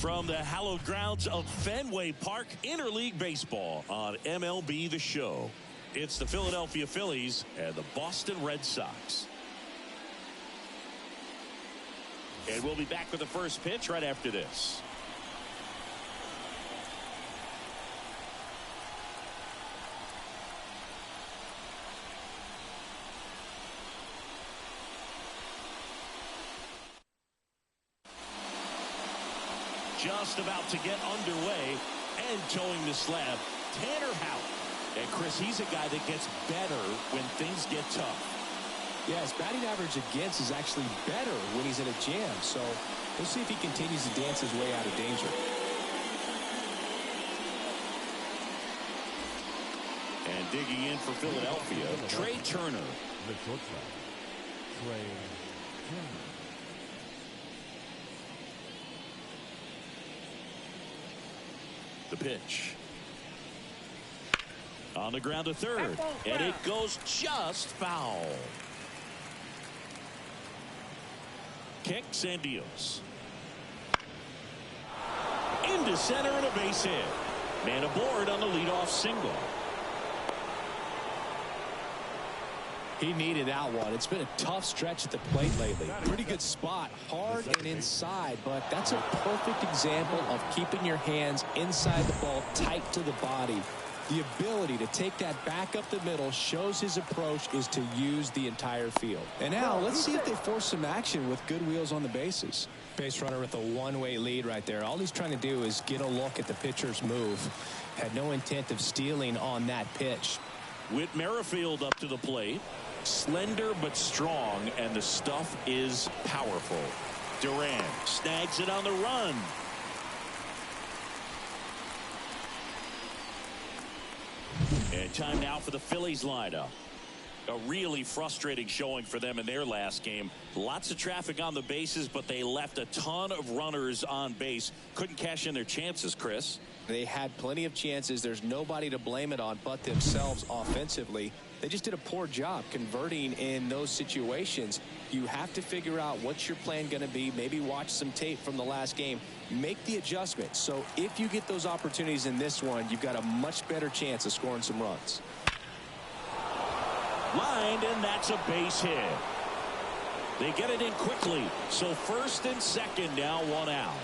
from the hallowed grounds of Fenway Park, interleague baseball on MLB The Show. It's the Philadelphia Phillies and the Boston Red Sox. And we'll be back with the first pitch right after this. Just about to get underway and towing the slab, Tanner Houck. And Chris, he's a guy that gets better when things get tough. Yeah, his batting average against is actually better when he's in a jam. So we'll see if he continues to dance his way out of danger. And digging in for Philadelphia, Trey Turner. The shortstop, Trey Turner. The pitch. On the ground to third. And it goes just foul. Kicks and deals. Into center and a base hit. Man aboard on the leadoff single. He needed that one. It's been a tough stretch at the plate lately. Pretty good spot, hard and inside, but that's a perfect example of keeping your hands inside the ball, tight to the body. The ability to take that back up the middle shows his approach is to use the entire field. And now let's see if they force some action with good wheels on the bases. Base runner with a one-way lead right there. All he's trying to do is get a look at the pitcher's move. Had no intent of stealing on that pitch. Whit Merrifield up to the plate. Slender but strong, and the stuff is powerful. Duran snags it on the run. And time now for the Phillies lineup. A really frustrating showing for them in their last game. Lots of traffic on the bases, but they left a ton of runners on base. Couldn't cash in their chances, Chris. They had plenty of chances. There's nobody to blame it on but themselves offensively. They just did a poor job converting in those situations. You have to figure out what's your plan going to be. Maybe watch some tape from the last game. Make the adjustment. So if you get those opportunities in this one, you've got a much better chance of scoring some runs. Lined, and that's a base hit. They get it in quickly. So first and second now, one out.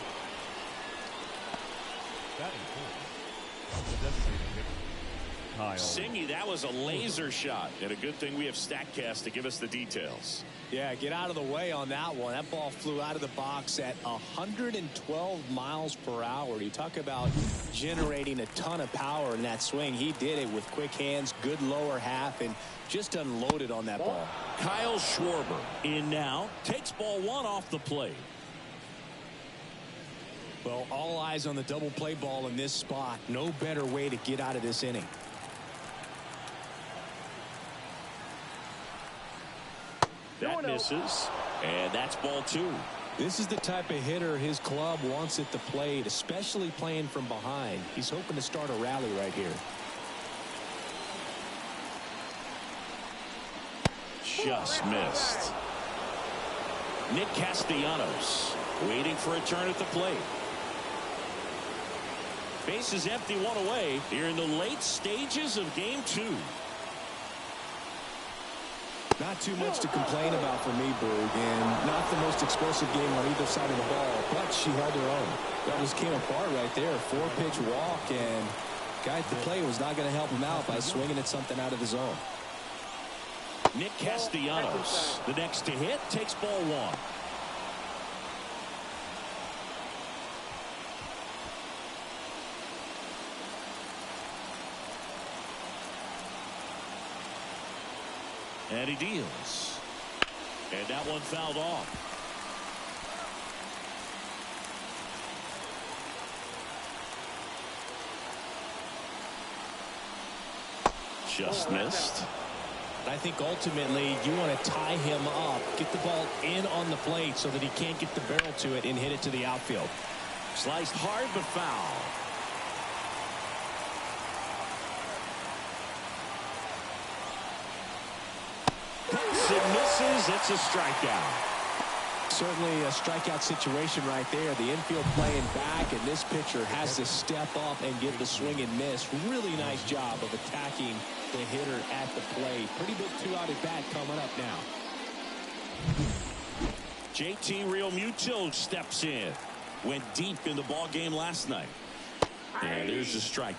Singy, that was a laser shot, and a good thing we have StatCast to give us the details. Yeah, get out of the way on that one. That ball flew out of the box at 112 miles per hour. You talk about generating a ton of power in that swing. He did it with quick hands, good lower half, and just unloaded on that ball. Kyle Schwarber in now, takes ball one off the plate. Well, all eyes on the double play ball in this spot. No better way to get out of this inning. That misses, and that's ball two. This is the type of hitter his club wants at the plate, especially playing from behind. He's hoping to start a rally right here. Just missed. Nick Castellanos waiting for a turn at the plate. Base is empty, one away here in the late stages of game two. Not too much to complain about for me, Boog, and not the most explosive game on either side of the ball, but she held her own. That just came apart right there. 4-pitch walk, and guy at the plate was not going to help him out by swinging at something out of the zone. Nick Castellanos, the next to hit, takes ball one. And he deals. And that one fouled off. Just missed. I think ultimately you want to tie him up, get the ball in on the plate so that he can't get the barrel to it and hit it to the outfield. Sliced hard but foul. It misses. It's a strikeout. Certainly a strikeout situation right there. The infield playing back, and this pitcher has to step up and get the swing and miss. Really nice job of attacking the hitter at the plate. Pretty big two-out at bat coming up now. JT Realmuto steps in. Went deep in the ball game last night. And there's the strike.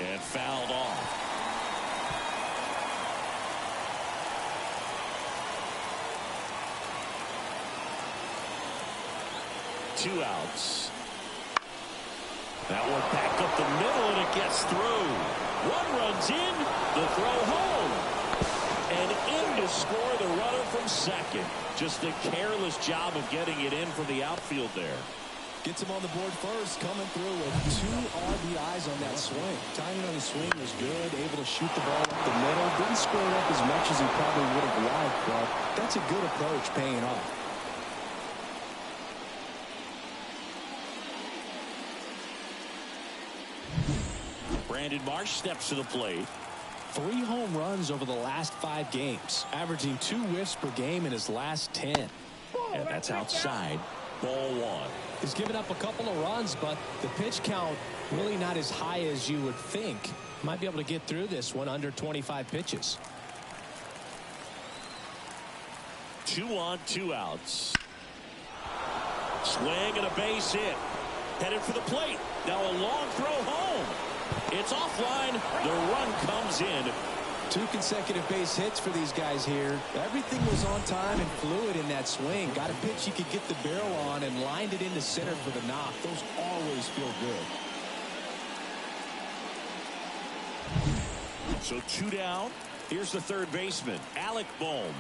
And fouled off. Two outs. That one back up the middle, and it gets through. One runs in, the throw home. And in to score the runner from second. Just a careless job of getting it in from the outfield there. Gets him on the board first, coming through with 2 RBIs on that swing. Timing on the swing was good, able to shoot the ball up the middle. Didn't square it up as much as he probably would have liked, but that's a good approach paying off. Brandon Marsh steps to the plate. 3 home runs over the last 5 games, averaging 2 whiffs per game in his last 10. And that's outside. Ball 1. He's given up a couple of runs, but the pitch count really not as high as you would think. Might be able to get through this one under 25 pitches. 2 on, 2 outs. Swing and a base hit. Headed for the plate. Now a long throw home. It's offline. The run comes in. 2 consecutive base hits for these guys here. Everything was on time and fluid in that swing. Got a pitch he could get the barrel on and lined it into center for the knock. Those always feel good. So 2 down. Here's the third baseman, Alec Bohm.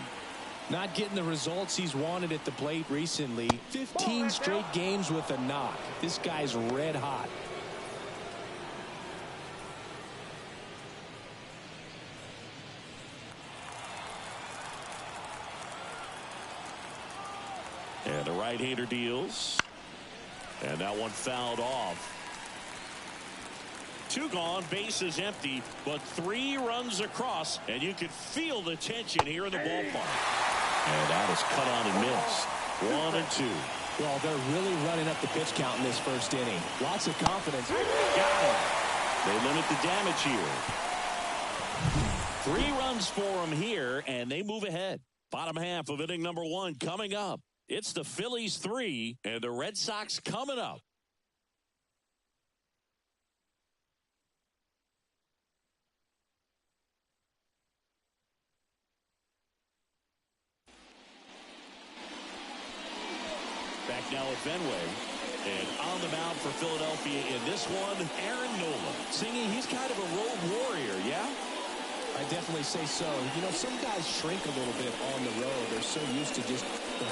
Not getting the results he's wanted at the plate recently. 15 straight games with a knock. This guy's red hot. And the right-hander deals. And that one fouled off. 2 gone, bases empty, but 3 runs across, and you could feel the tension here in the ballpark. And that is cut on and missed. 1 and 2. Well, they're really running up the pitch count in this first inning. Lots of confidence. Got him. They limit the damage here. 3 runs for them here, and they move ahead. Bottom half of inning number 1 coming up. It's the Phillies 3 and the Red Sox coming up. Back now at Fenway. And on the mound for Philadelphia in this one, Aaron Nola. Singing, he's kind of a road warrior, yeah? I definitely say so. You know, some guys shrink a little bit on the road. They're so used to just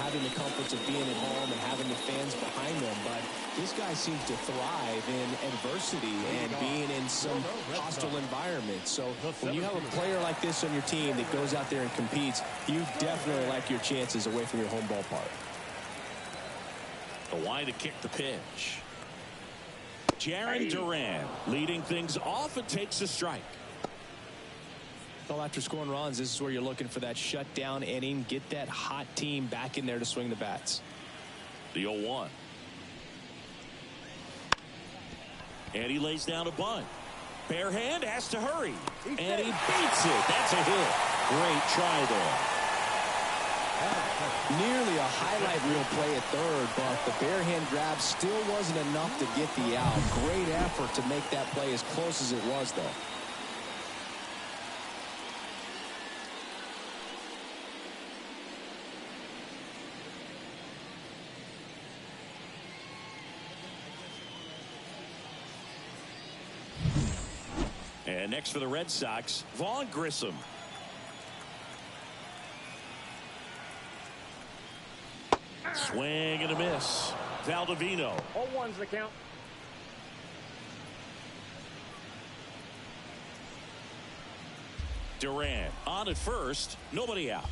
having the comforts of being at home and having the fans behind them. But this guy seems to thrive in adversity and being in some hostile environments. So when you have a player like this on your team that goes out there and competes, you definitely like your chances away from your home ballpark. The wide to kick the pitch. Jarren Duran leading things off and takes a strike. Well, after scoring runs, this is where you're looking for that shutdown inning. Get that hot team back in there to swing the bats. The 0-1. And he lays down a bunt. Bare hand has to hurry. And he beats it. That's a hit. Great try there. Nearly a highlight reel play at third, but the bare hand grab still wasn't enough to get the out. Great effort to make that play as close as it was, though. And next for the Red Sox, Vaughn Grissom. Swing and a miss. Valdivino. 0-1's the count. Duran on at first. Nobody out.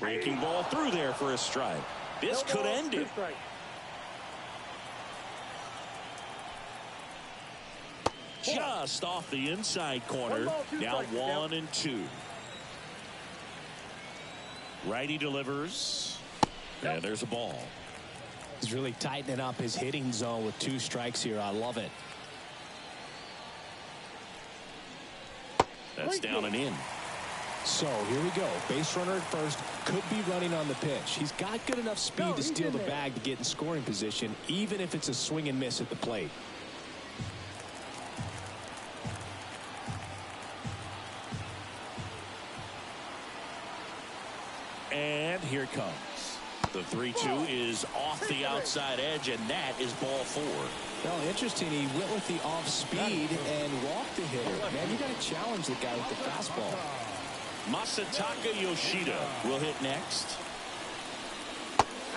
Breaking ball through there for a strike. This could end it. Just off the inside corner. Now 1-2. Righty delivers. And there's a ball. He's really tightening up his hitting zone with 2 strikes here. I love it. That's down and in. So here we go. Base runner at first. Could be running on the pitch. He's got good enough speed to steal the bag to get in scoring position, even if it's a swing and miss at the plate. And here it comes. The 3-2 is off the outside edge, and that is ball 4. Well, interesting. He went with the off speed and walked the hitter. Man, you got to challenge the guy with the fastball. Masataka Yoshida will hit next.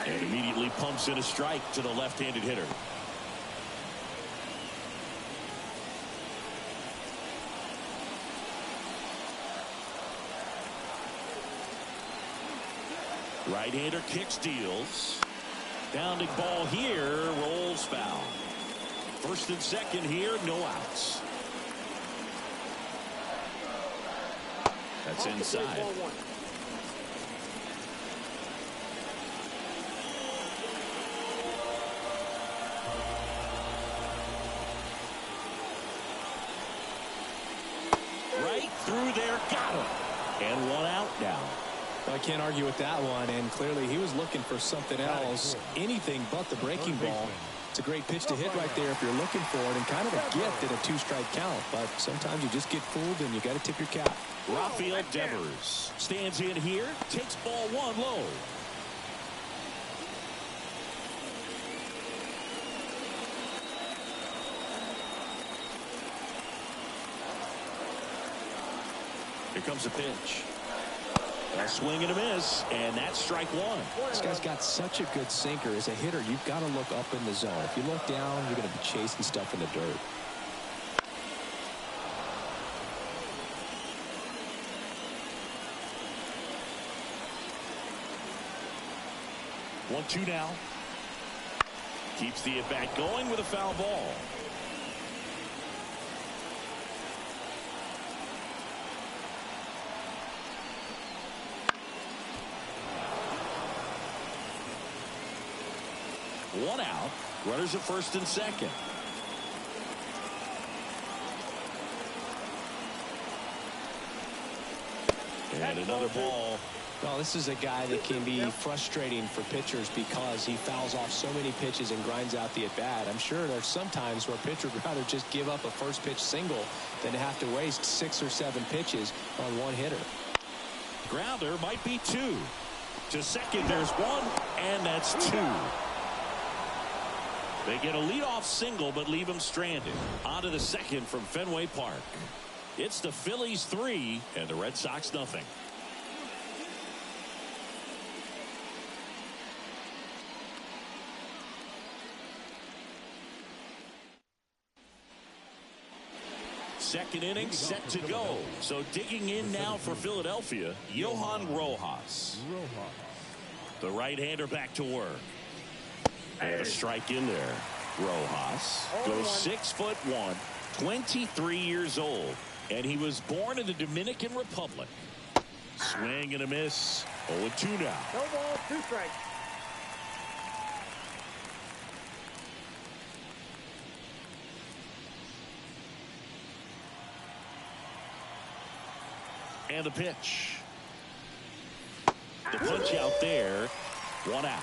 And immediately pumps in a strike to the left-handed hitter. Right-hander kicks, deals. Bounding ball here, rolls foul. First and second here, no outs. That's inside. Right through there, got him. And 1 out now. Well, I can't argue with that one, and clearly he was looking for something else, anything but the breaking ball. It's a great pitch to hit right there if you're looking for it, and kind of a gift at a 2-strike count, but sometimes you just get fooled and you got to tip your cap. Rafael Devers stands in here, takes ball 1 low. Here comes a pitch. A swing and a miss, and that's strike 1. This guy's got such a good sinker. As a hitter, you've got to look up in the zone. If you look down, you're going to be chasing stuff in the dirt. One, 2 now. Keeps the at-bat going with a foul ball. One out. Runners at first and second. And another ball. Well, this is a guy that can be frustrating for pitchers because he fouls off so many pitches and grinds out the at-bat. I'm sure there's some times where a pitcher would rather just give up a first pitch single than to have to waste 6 or 7 pitches on one hitter. Grounder might be 2. To second, there's 1, and that's 2. They get a leadoff single, but leave him stranded. On to the second from Fenway Park. It's the Phillies 3 and the Red Sox nothing. Second inning set to go. So digging in now for Philadelphia, Johan Rojas. The right-hander back to work. And a strike in there. Rojas goes 6'1", 23 years old, and he was born in the Dominican Republic. Swing and a miss. 0-2 now. No ball, 2 strikes. And the pitch. The punch out there. 1 out.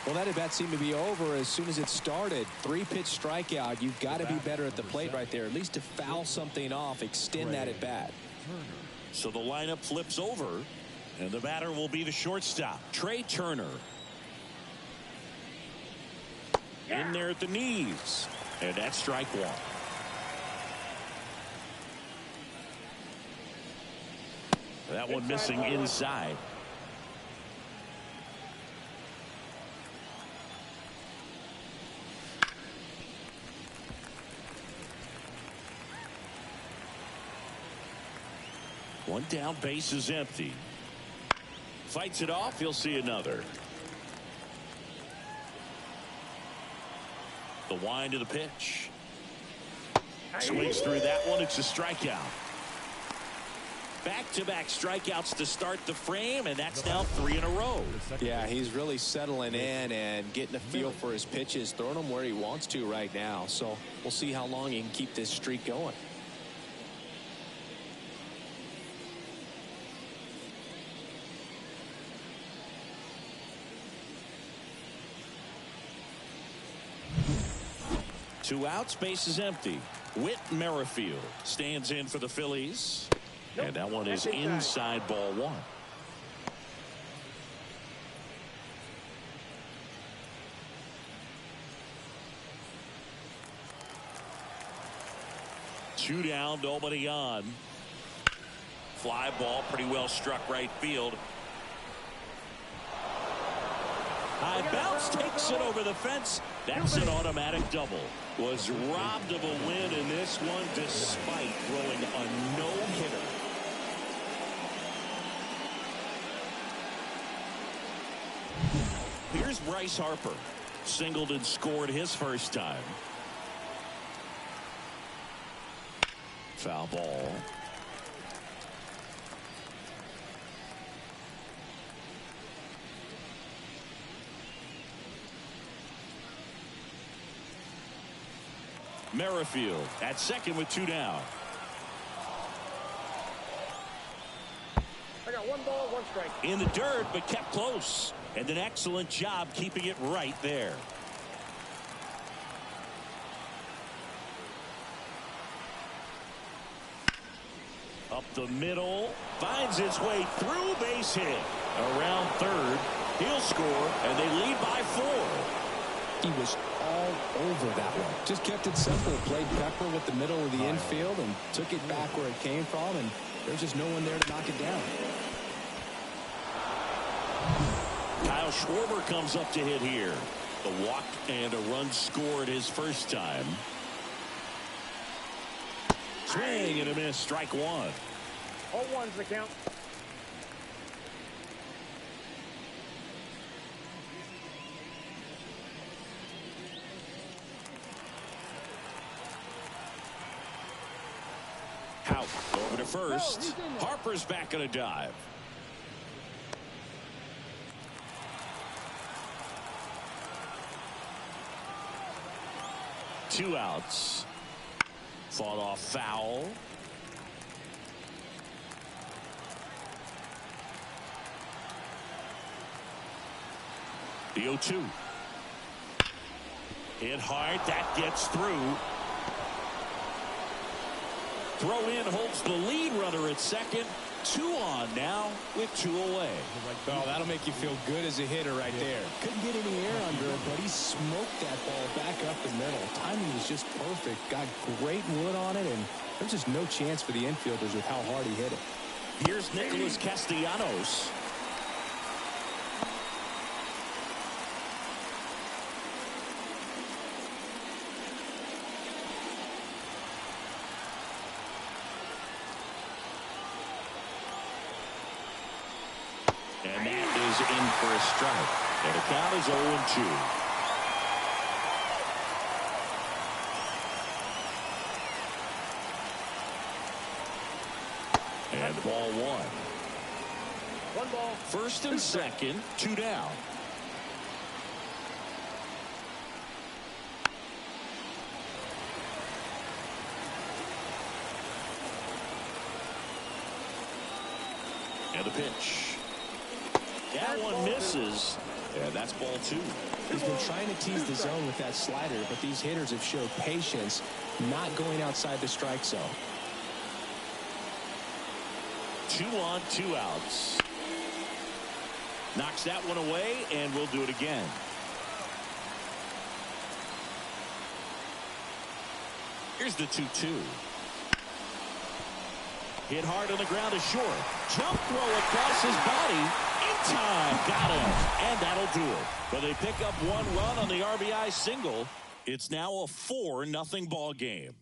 Well, that at-bat seemed to be over as soon as it started. 3-pitch strikeout. You've got to be better at the plate right there, at least to foul something off, extend that at-bat. So the lineup flips over, and the batter will be the shortstop, Trey Turner. In there at the knees, and that's strike 1. That one missing inside. One down, base is empty. Fights it off. He'll see another. The wind of the pitch. Swings through that one. It's a strikeout. Back-to-back strikeouts to start the frame, and that's now 3 in a row. Yeah, he's really settling in and getting a feel for his pitches, throwing them where he wants to right now. So we'll see how long he can keep this streak going. Two outs, base is empty. Whit Merrifield stands in for the Phillies. And that one is inside, ball 1. Two down, nobody on. Fly ball, pretty well struck right field. High bounce, takes it over the fence. That's an automatic double. Was robbed of a win in this one despite throwing a no-hitter. Here's Bryce Harper. Singled and scored his first time. Foul ball. Merrifield at second with 2 down. I got 1 ball, 1 strike. In the dirt, but kept close. And an excellent job keeping it right there. Up the middle. Finds its way through, base hit. Around third. He'll score, and they lead by 4. He was all over that one. Just kept it simple. Played pepper with the middle of the infield and took it back where it came from, and there's just no one there to knock it down. Kyle Schwarber comes up to hit here. The walk and a run scored his first time. Swing and a miss. Strike 1. All ones the count. Out over to first. Harper's back in a dive. Two outs. Fought off foul. The 0-2. Hit hard. That gets through. Throw in holds the lead runner at second. 2 on now with 2 away. Oh, that'll make you feel good as a hitter right there. Couldn't get any air under it, but he smoked that ball back up the middle. Timing was just perfect. Got great wood on it, and there's just no chance for the infielders with how hard he hit it. Here's Nicholas Castellanos. And that is in for a strike. And the count is 0-2. And ball 1. 1 ball. First and second, 2 down. And the pitch. That one misses. Yeah, that's ball 2. He's been trying to tease the zone with that slider, but these hitters have showed patience, not going outside the strike zone. 2 on, 2 outs. Knocks that one away, and we'll do it again. Here's the 2-2. Hit hard on the ground is short. Jump throw across his body. In time. Got him. And that'll do it. But they pick up 1 run on the RBI single. It's now a 4-0 ball game.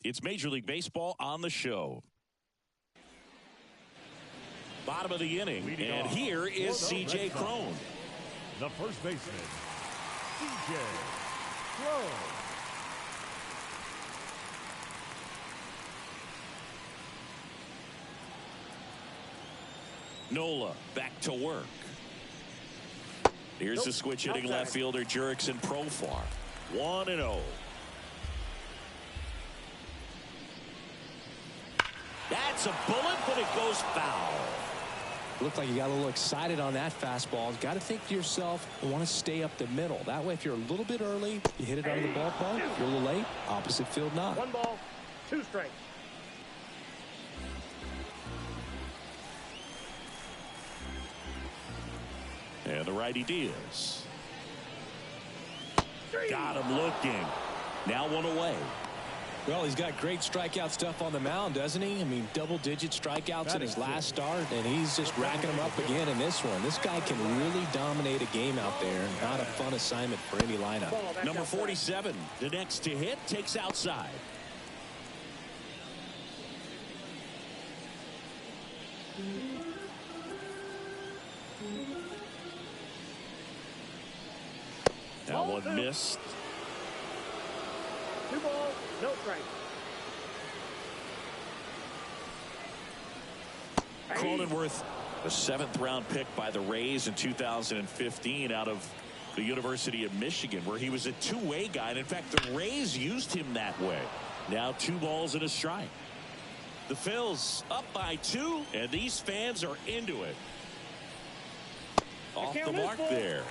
It's Major League Baseball on the show. Bottom of the inning. And here is C.J. Cron. The first baseman, C.J. Cron. Nola back to work. Here's the switch hitting left fielder Jurickson Profar. 1-0. That's a bullet, but it goes foul. Looked like you got a little excited on that fastball. Got to think to yourself, I want to stay up the middle. That way, if you're a little bit early, you hit it out of the ballpark. If you're a little late, opposite field knock. 1 ball, 2 strikes. And the righty deals. Got him looking. Now 1 away. Well, he's got great strikeout stuff on the mound, doesn't he? I mean, double-digit strikeouts in his last start, and he's just racking them up again in this one. This guy can really dominate a game out there. Not a fun assignment for any lineup. Number 47, the next to hit, takes outside. That one missed. 2 balls, no strikes. Cronenworth, a 7th-round pick by the Rays in 2015 out of the University of Michigan, where he was a two-way guy. And in fact, the Rays used him that way. Now 2 balls and a strike. The Phils up by 2, and these fans are into it. Off the mark there.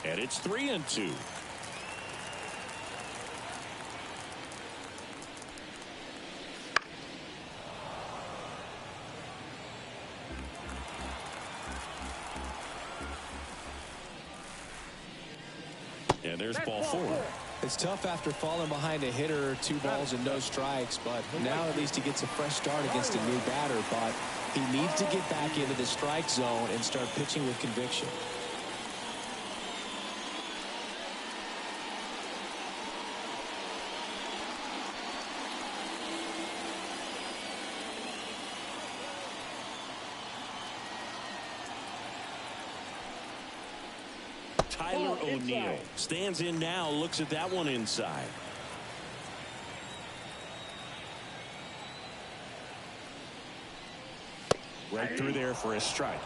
And it's 3-2. And there's ball 4. It's tough after falling behind a hitter, 2 balls and no strikes, but now at least he gets a fresh start against a new batter. But he needs to get back into the strike zone and start pitching with conviction. Tyler O'Neill stands in now, looks at that one inside. Right through there for a strike.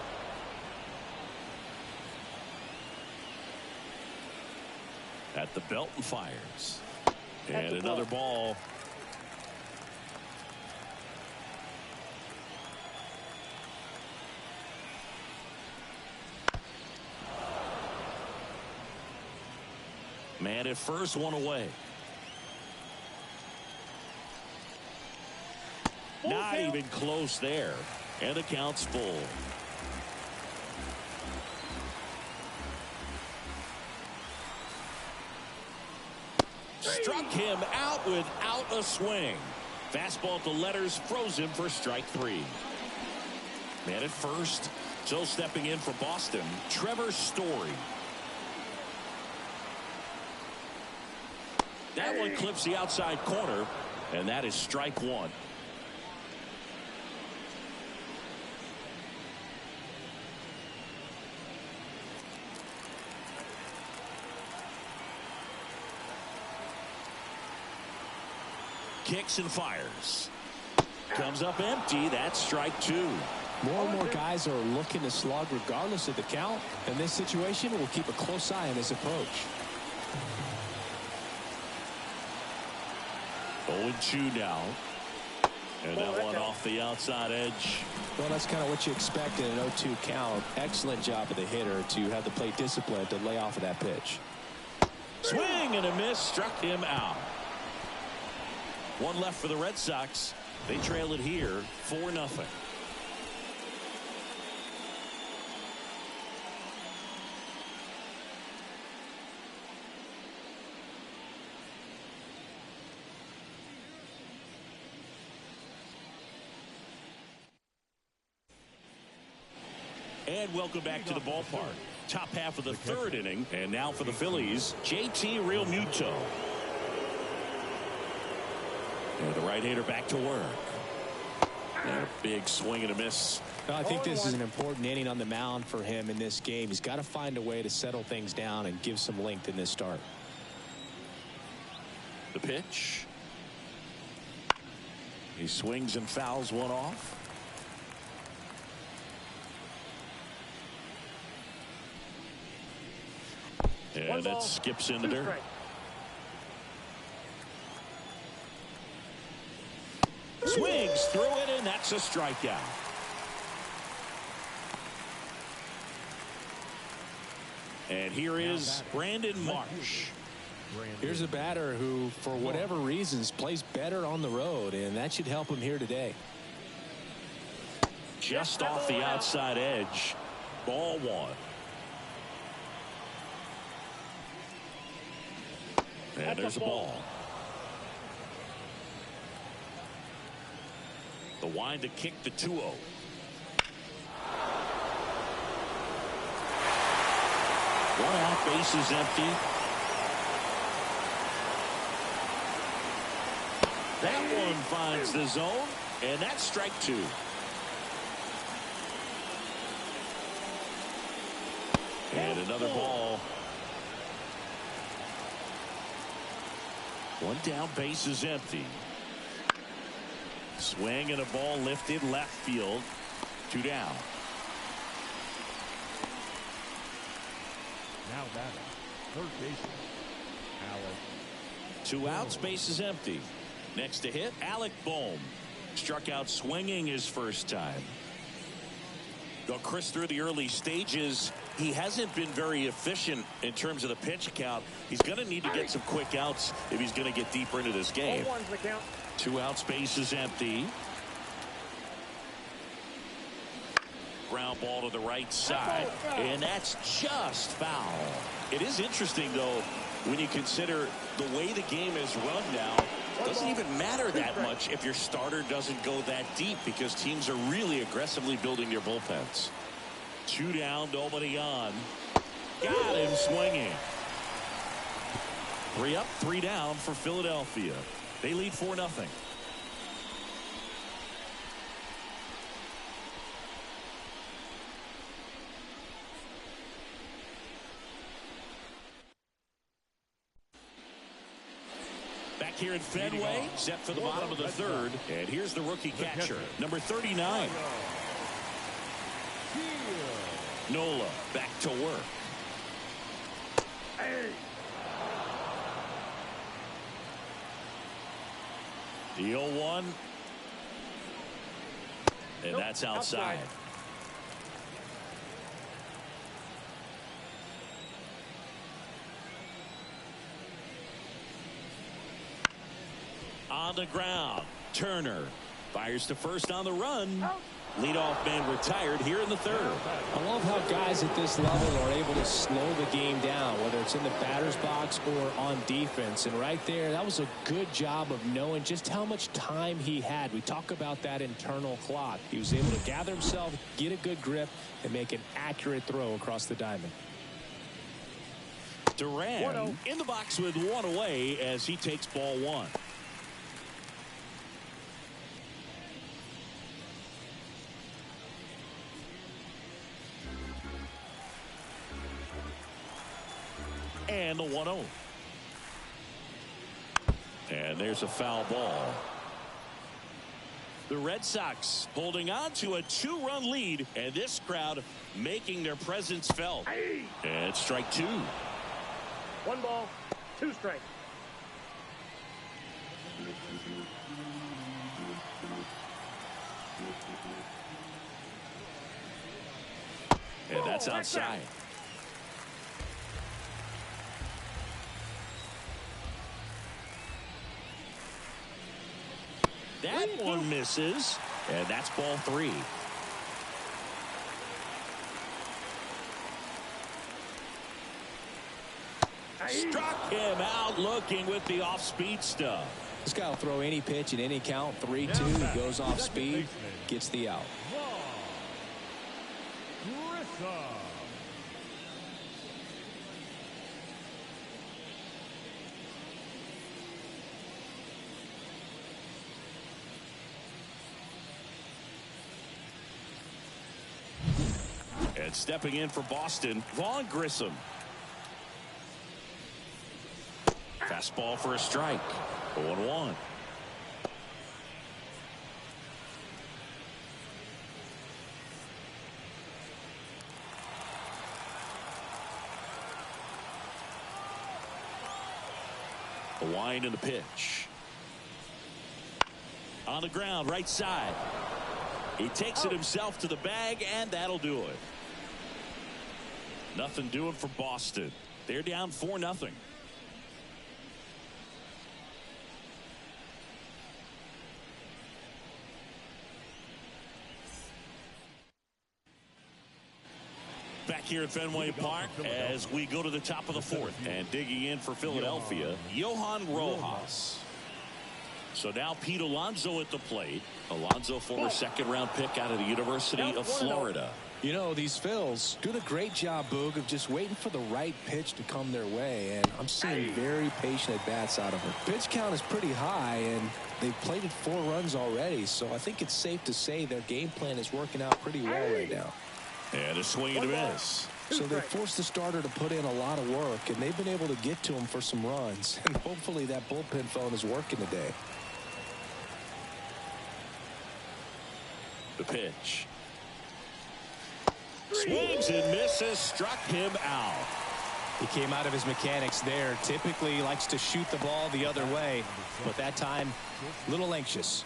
At the belt and fires. And another ball. Man at first, 1 away. Not even close there. And the count's full. Struck him out without a swing. Fastball at the letters, froze him for strike 3. Man at first. So stepping in for Boston, Trevor Story. That one clips the outside corner, and that is strike 1. Kicks and fires. Comes up empty. That's strike 2. More and more guys are looking to slug regardless of the count. In this situation, we'll keep a close eye on his approach. 0-2 now. And that one off the outside edge. Well, that's kind of what you expect in an 0-2 count. Excellent job of the hitter to have the plate discipline to lay off of that pitch. Swing and a miss, struck him out. 1 left for the Red Sox. They trail it here 4-0. And welcome back to the ballpark. Top half of the 3rd inning. And now for the Phillies, JT Realmuto. And the right-hander back to work. And a big swing and a miss I think this is an important inning on the mound for him in this game. He's got to find a way to settle things down and give some length in this start. The pitch. He swings and fouls one off. And that skips into there. Swings through it, and that's a strikeout. And here is Brandon Marsh. Here's a batter who, for whatever reasons, plays better on the road, and that should help him here today. Just off the outside edge. Ball one. And there's a ball. The wind to kick the 2-0. One out, base is empty. That one finds the zone, and that's strike 2. And another ball. One down, base is empty. Swing and a ball lifted left field. 2 down. Now batting, third baseman, Alec. 2 outs, base is empty. Next to hit, Alec Bohm. Struck out swinging his first time. Though Chris, through the early stages, he hasn't been very efficient in terms of the pitch count. He's going to need to get some quick outs if he's going to get deeper into this game. 2 outs, base is empty. Ground ball to the right side, and that's just foul. It is interesting, though, when you consider the way the game is run now. It doesn't even matter that much if your starter doesn't go that deep, because teams are really aggressively building their bullpens. 2 down, nobody on. Got him swinging. 3 up, 3 down for Philadelphia. They lead 4-0. Back here at Fenway, set for the bottom of the third. And here's the rookie catcher, number 39. Nola back to work. The 0-1. And that's outside. On the ground, Turner fires to first on the run. Leadoff man retired here in the third. I love how guys at this level are able to slow the game down, whether it's in the batter's box or on defense. And right there, that was a good job of knowing just how much time he had. We talk about that internal clock. He was able to gather himself, get a good grip, and make an accurate throw across the diamond. Duran in the box with 1 away as he takes ball 1. And the 1-0. And there's a foul ball. The Red Sox holding on to a 2-run lead, and this crowd making their presence felt. And strike 2. 1 ball, 2 strikes. And that's outside. That one misses, and that's ball 3. Struck him out looking with the off-speed stuff. This guy will throw any pitch in any count. 3-2, he goes off speed, gets the out. And stepping in for Boston, Vaughn Grissom. Fastball for a strike. 0-1. The wind and the pitch. On the ground, right side. He takes it himself to the bag, and that'll do it. Nothing doing for Boston. They're down 4-0. Back here at Fenway Park as we go to the top of the fourth. And digging in for Philadelphia, Johan Rojas. So now Pete Alonso at the plate. Alonso, former second-round pick out of the University of Florida. You know, these Phils doing a great job, Boog, of just waiting for the right pitch to come their way. And I'm seeing very patient at-bats out of them. Pitch count is pretty high, and they've plated 4 runs already. So I think it's safe to say their game plan is working out pretty well right now. And a swing and a miss. So they forced the starter to put in a lot of work, and they've been able to get to him for some runs. And hopefully that bullpen phone is working today. The pitch. Swings and misses, struck him out. He came out of his mechanics there. Typically likes to shoot the ball the other way, but that time a little anxious.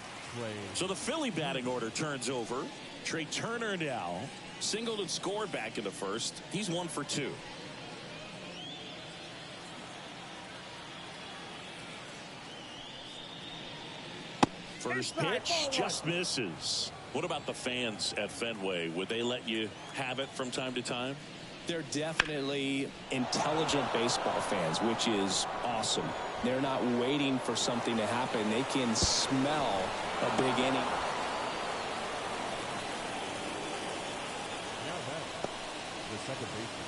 So the Philly batting order turns over. Trey Turner now singled and scored back in the first. He's 1 for 2. First pitch just misses. What about the fans at Fenway? Would they let you have it from time to time? They're definitely intelligent baseball fans, which is awesome. They're not waiting for something to happen. They can smell a big inning. Now that the second baseman.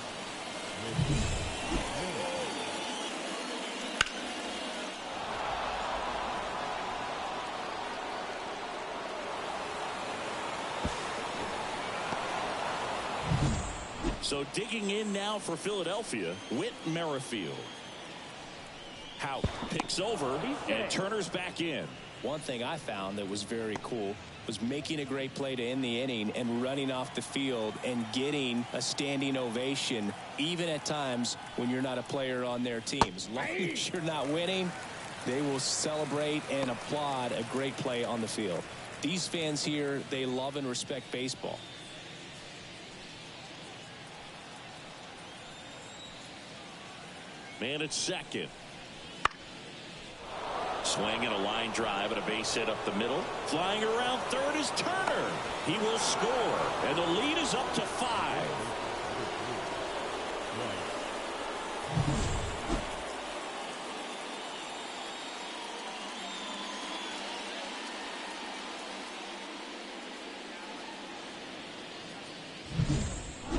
So digging in now for Philadelphia, Whit Merrifield. Hout picks over, and Turner's back in. One thing I found that was very cool was making a great play to end the inning and running off the field and getting a standing ovation, even at times when you're not a player on their team. As long as you're not winning, they will celebrate and applaud a great play on the field. These fans here, they love and respect baseball. Man at second. Swinging a line drive and a base hit up the middle. Flying around third is Turner. He will score, and the lead is up to 5.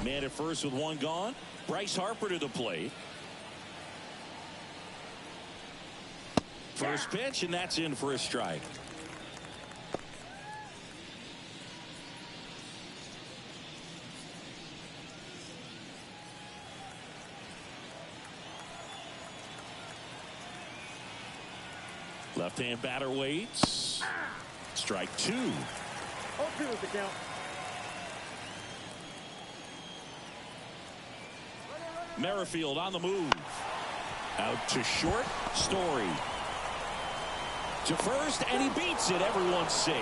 Man at first with 1 gone. Bryce Harper to the plate. First pitch, and that's in for a strike. Left-hand batter waits. Strike 2. 0-2 is the count. Merrifield on the move. Out to short. Story. To first, and he beats it. Everyone's safe.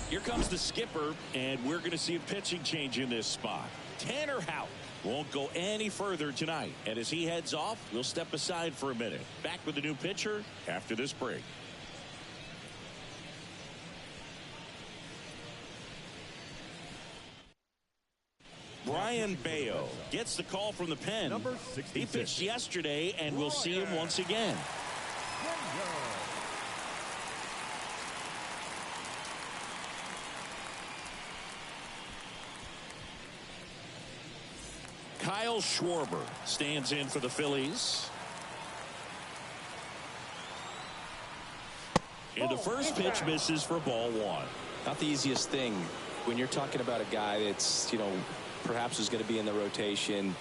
Here comes the skipper, and we're going to see a pitching change in this spot. Tanner Hout won't go any further tonight. And as he heads off, we'll step aside for a minute. Back with the new pitcher after this break. Brian Bayo gets the call from the pen. Number 66. He pitched yesterday, and we'll see him once again. Kyle Schwarber stands in for the Phillies. And the first pitch misses for ball one. Not the easiest thing when you're talking about a guy that's, perhaps is going to be in the rotation,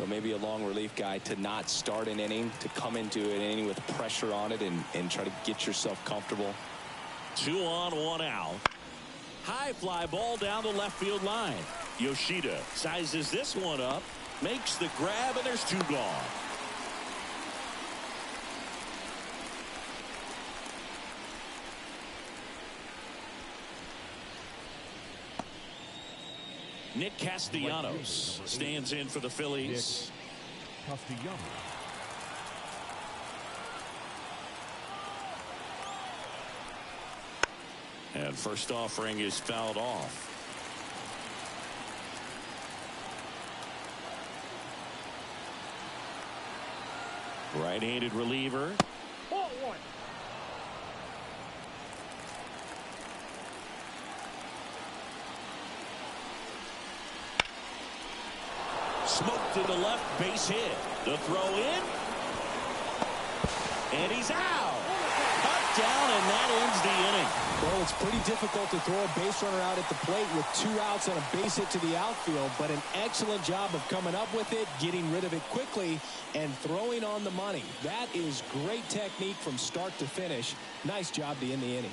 maybe a long relief guy, to not start an inning, to come into an inning with pressure on it and try to get yourself comfortable. 2 on, 1 out. High fly ball down the left field line. Yoshida sizes this one up, makes the grab, and there's 2 gone. Nick Castellanos stands in for the Phillies. Castellanos. And first offering is fouled off. Right-handed reliever. Ball one. Smoked to the left, base hit. The throw in. And he's out. Cut down, and that ends the inning. Well, it's pretty difficult to throw a base runner out at the plate with 2 outs and a base hit to the outfield, but an excellent job of coming up with it, getting rid of it quickly, and throwing on the money. That is great technique from start to finish. Nice job to end the inning.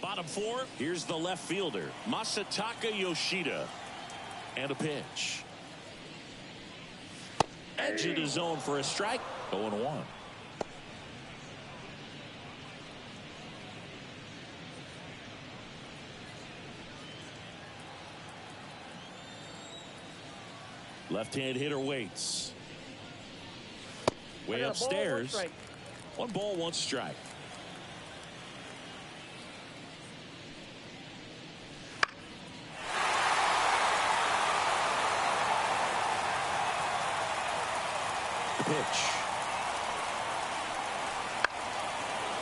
Bottom 4, here's the left fielder, Masataka Yoshida. And a pitch. Edge of the zone for a strike. 0-1. Left-hand hitter waits. Way upstairs. 1 ball, 1 strike. Pitch.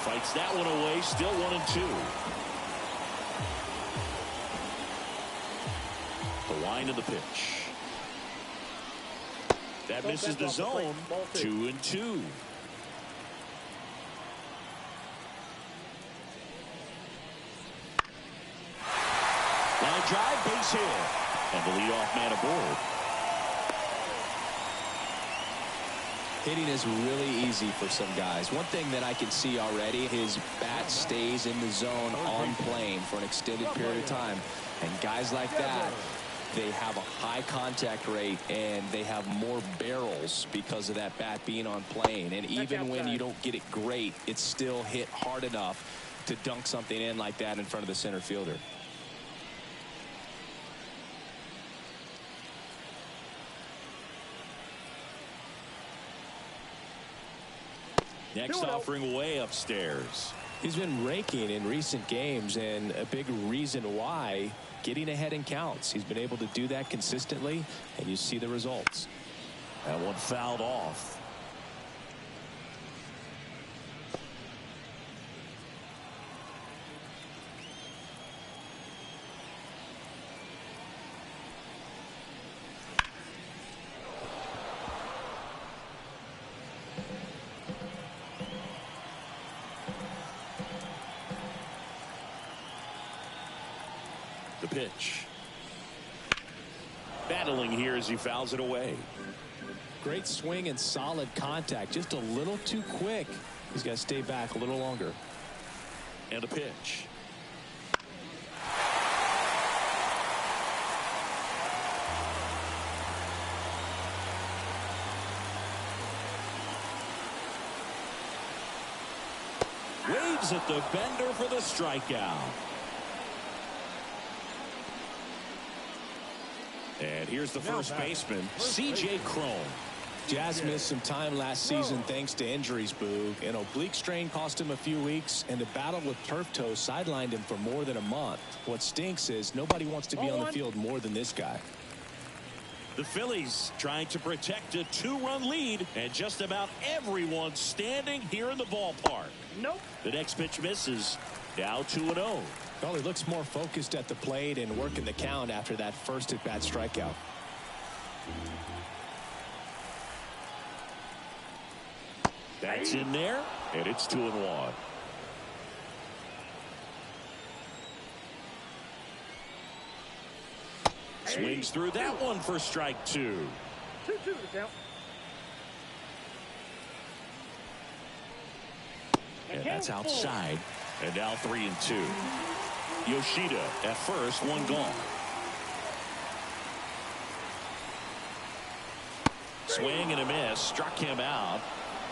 Fights that one away. Still 1-2. The line of the pitch. That misses the zone. 2-2. Line drive, base hit. And the leadoff man aboard. Hitting is really easy for some guys. One thing that I can see already, his bat stays in the zone on plane for an extended period of time. And guys like that, they have a high contact rate and they have more barrels because of that bat being on plane. And even when you don't get it great, it's still hit hard enough to dunk something in like that in front of the center fielder. Next offering way upstairs. He's been raking in recent games, and a big reason why, getting ahead in counts. He's been able to do that consistently, and you see the results. That one fouled off. The pitch. Battling here as he fouls it away. Great swing and solid contact. Just a little too quick. He's got to stay back a little longer. And a pitch. Waves at the bender for the strikeout. And here's the first baseman, C.J. Cron. Jazz missed some time last season thanks to injuries, Boog. An oblique strain cost him a few weeks, and the battle with turf toe sidelined him for more than a month. What stinks is nobody wants to be on the field more than this guy. The Phillies trying to protect a 2-run lead, and just about everyone standing here in the ballpark. Nope. The next pitch misses. Now 2-0. Well, he looks more focused at the plate and working the count after that first at-bat strikeout. That's in there, and it's 2-1. Swings through that one for strike 2. 2-2 the count. And that's outside. And now 3-2. Yoshida at first, one gone. Swing and a miss. Struck him out.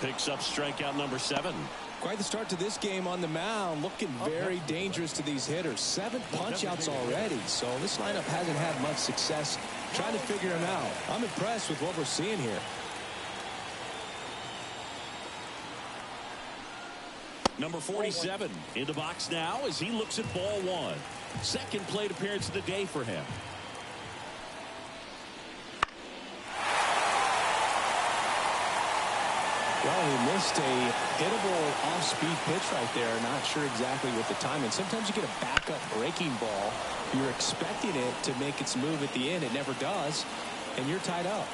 Picks up strikeout number 7. Quite the start to this game on the mound. Looking very dangerous to these hitters. 7 punch-outs already. So this lineup hasn't had much success trying to figure him out. I'm impressed with what we're seeing here. Number 47 in the box now as he looks at ball 1. Second plate appearance of the day for him. Well, he missed a hittable off-speed pitch right there. Not sure exactly what the timing. Sometimes you get a backup breaking ball. You're expecting it to make its move at the end. It never does, and you're tied up.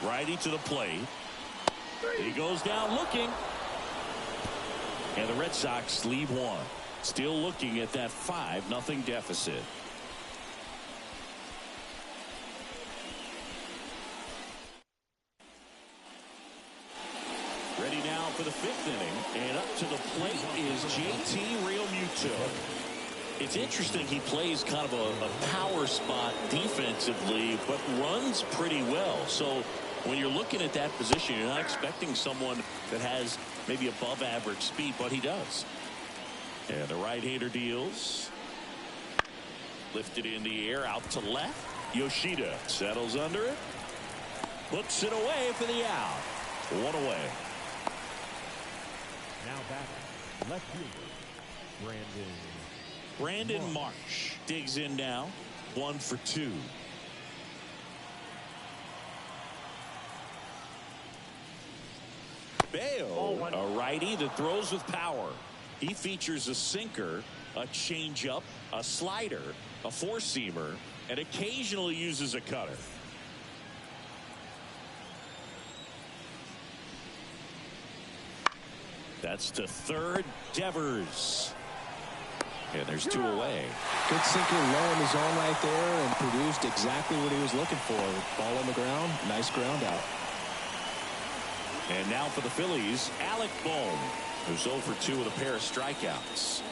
Righty to the plate. He goes down looking. And the Red Sox lead one. Still looking at that 5-0 deficit. Ready now for the 5th inning. And up to the plate is JT Realmuto. It's interesting he plays kind of a power spot defensively, but runs pretty well. So when you're looking at that position, you're not expecting someone that has maybe above average speed, but he does. And the right-hander deals. Lifted in the air out to left. Yoshida settles under it. Hooks it away for the out. 1 away. Now back, left fielder, Brandon Marsh digs in now. 1 for 2. Bayo, a righty that throws with power. He features a sinker, a changeup, a slider, a four-seamer, and occasionally uses a cutter. That's to third. Devers. And there's 2 away. Good sinker low in the zone right there and produced exactly what he was looking for. Ball on the ground. Nice ground out. And now for the Phillies, Alec Bohm, who's 0 for 2 with a pair of strikeouts.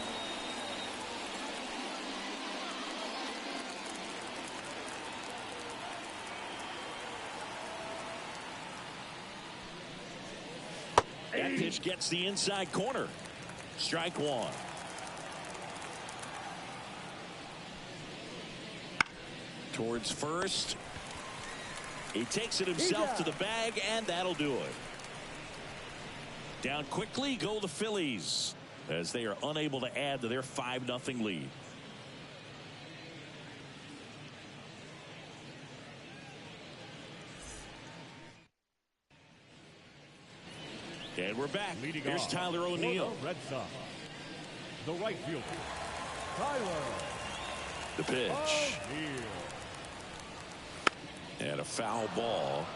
That pitch gets the inside corner. Strike 1. Towards first. He takes it himself to the bag, and that'll do it. Down quickly go the Phillies as they are unable to add to their 5-0 lead. And we're back. Here's Tyler O'Neill. Red Sox, the right fielder, Tyler. The pitch. And a foul ball.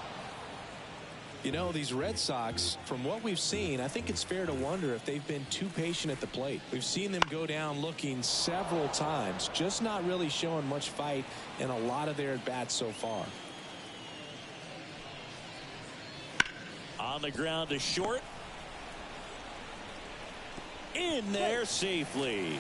You know, these Red Sox, from what we've seen, I think it's fair to wonder if they've been too patient at the plate. We've seen them go down looking several times, just not really showing much fight in a lot of their at-bats so far. On the ground to short. In there safely.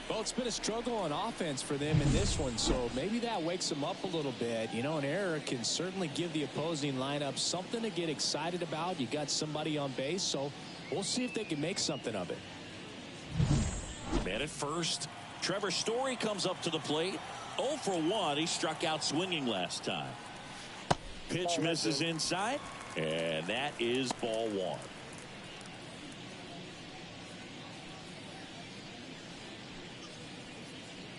Well, it's been a struggle on offense for them in this one, so maybe that wakes them up a little bit. You know, an error can certainly give the opposing lineup something to get excited about. You got somebody on base, so we'll see if they can make something of it. Man at first. Trevor Story comes up to the plate. 0 for 1. He struck out swinging last time. Pitch misses inside, and that is ball 1.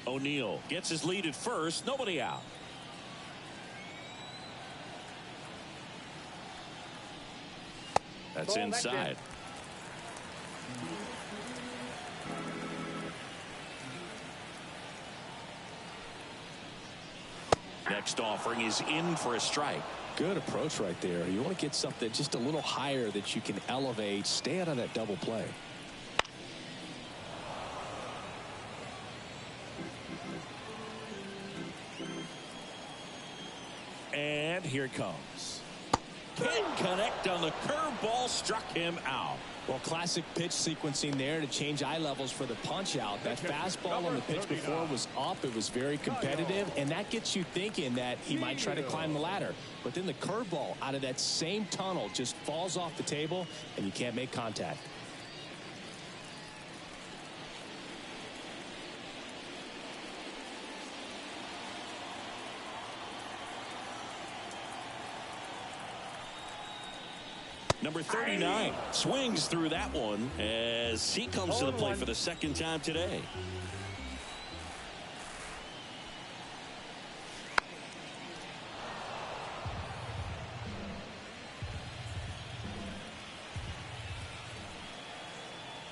O'Neill gets his lead at first. Nobody out. That's inside. Next offering is in for a strike. Good approach right there. You want to get something just a little higher that you can elevate. Stay out of that double play. And here it comes. Can't connect on the curveball, struck him out. Well, classic pitch sequencing there to change eye levels for the punch out. That fastball on the pitch before was up. It was very competitive, and that gets you thinking that he might try to climb the ladder. But then the curveball out of that same tunnel just falls off the table, and you can't make contact. Number 39 swings through that one as he comes to the plate for the second time today.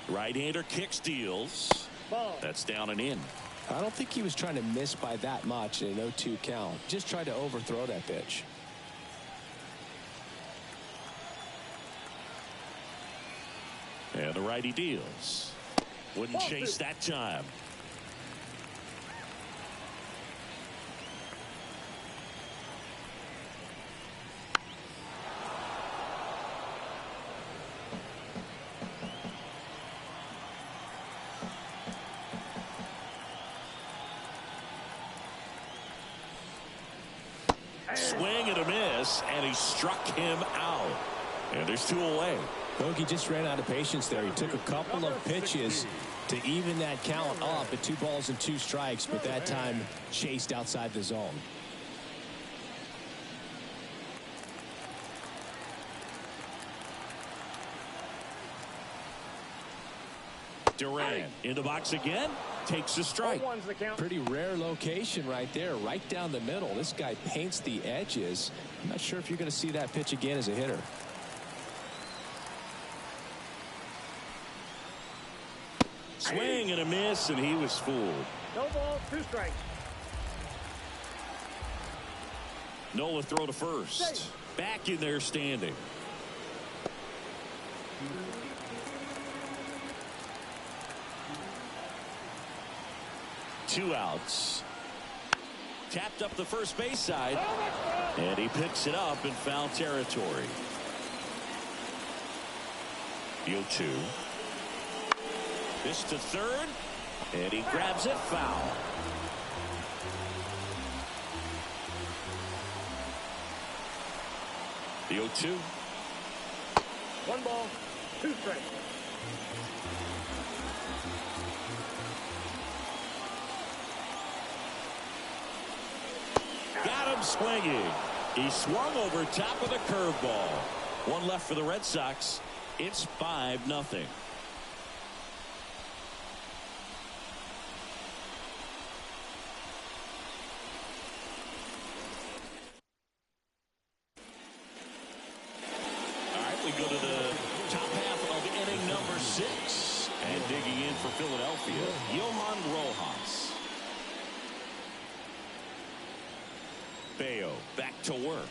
Right-hander kicks, deals. That's down and in. I don't think he was trying to miss by that much in an 0-2 count. Just tried to overthrow that pitch. And the righty deals. Wouldn't chase that time. Swing and a miss, and he struck him out. And there's 2 away. Bogey just ran out of patience there. He took a couple of pitches to even that count up at 2 balls and 2 strikes, but that time chased outside the zone. Durant in the box again, takes a strike. Pretty rare location right there, right down the middle. This guy paints the edges. I'm not sure if you're going to see that pitch again as a hitter. Swing and a miss, and he was fooled. No ball, 2 strikes. Nola throw to first. Back in there standing. Two outs. Tapped up the first base side. And he picks it up in foul territory. The 0-2. This to third, and he grabs it foul. The 0-2. 1 ball, 2 strikes. Got him swinging. He swung over top of the curveball. 1 left for the Red Sox. It's 5-0. We go to the top half of inning number 6. And digging in for Philadelphia, Johan Rojas. Bayo back to work.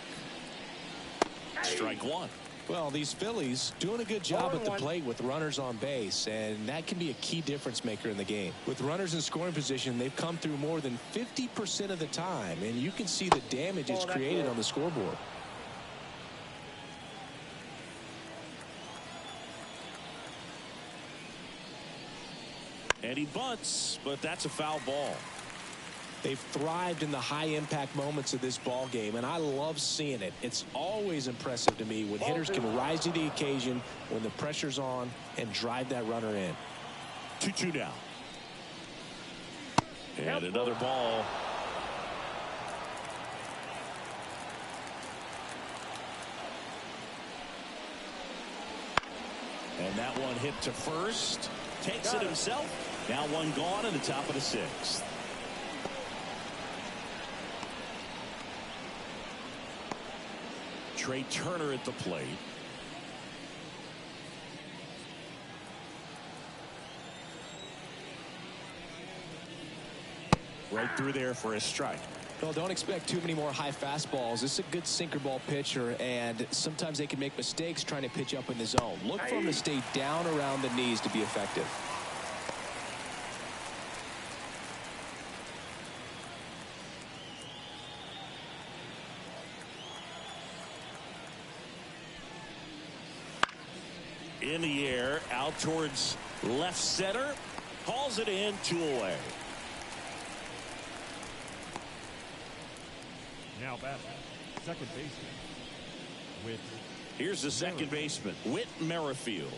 Strike 1. Well, these Phillies doing a good job at the plate with runners on base, and that can be a key difference maker in the game. With runners in scoring position, they've come through more than 50% of the time, and you can see the damage it's created on the scoreboard. And he bunts, but that's a foul ball. They've thrived in the high-impact moments of this ball game, and I love seeing it. It's always impressive to me when hitters can rise to the occasion when the pressure's on and drive that runner in. 2-2 now. And another ball. And that one hit to first. Takes it himself. Now 1 gone in the top of the 6th. Trey Turner at the plate. Right through there for a strike. Well, don't expect too many more high fastballs. This is a good sinker ball pitcher, and sometimes they can make mistakes trying to pitch up in the zone. Look for him to stay down around the knees to be effective. In the air, out towards left center. Hauls it in, 2 away. Now batting, second baseman, Whit. Here's the second baseman, Whit Merrifield.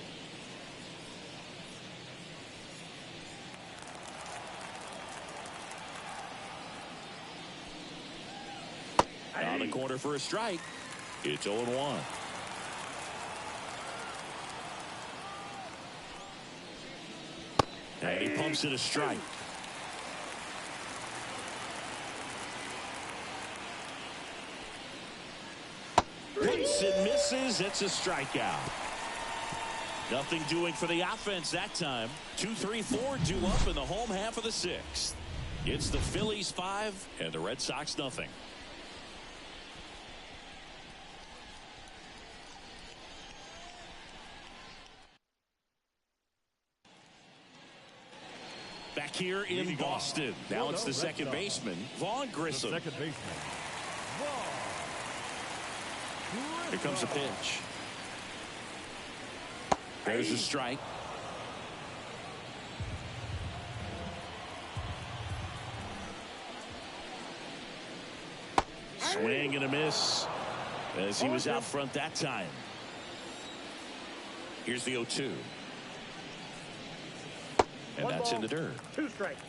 On the corner for a strike. It's 0-1. And he pumps it a strike. Hits and misses. It's a strikeout. Nothing doing for the offense that time. 2-3-4 due up in the home half of the 6th. It's the Phillies 5 and the Red Sox nothing. Back here in Boston. Now it's the second baseman, Vaughn Grissom. Second baseman, Vaughn. Here comes a pitch. There's a strike. Swing and a miss as he was out front that time. Here's the 0-2. And that's in the dirt. 2 strikes.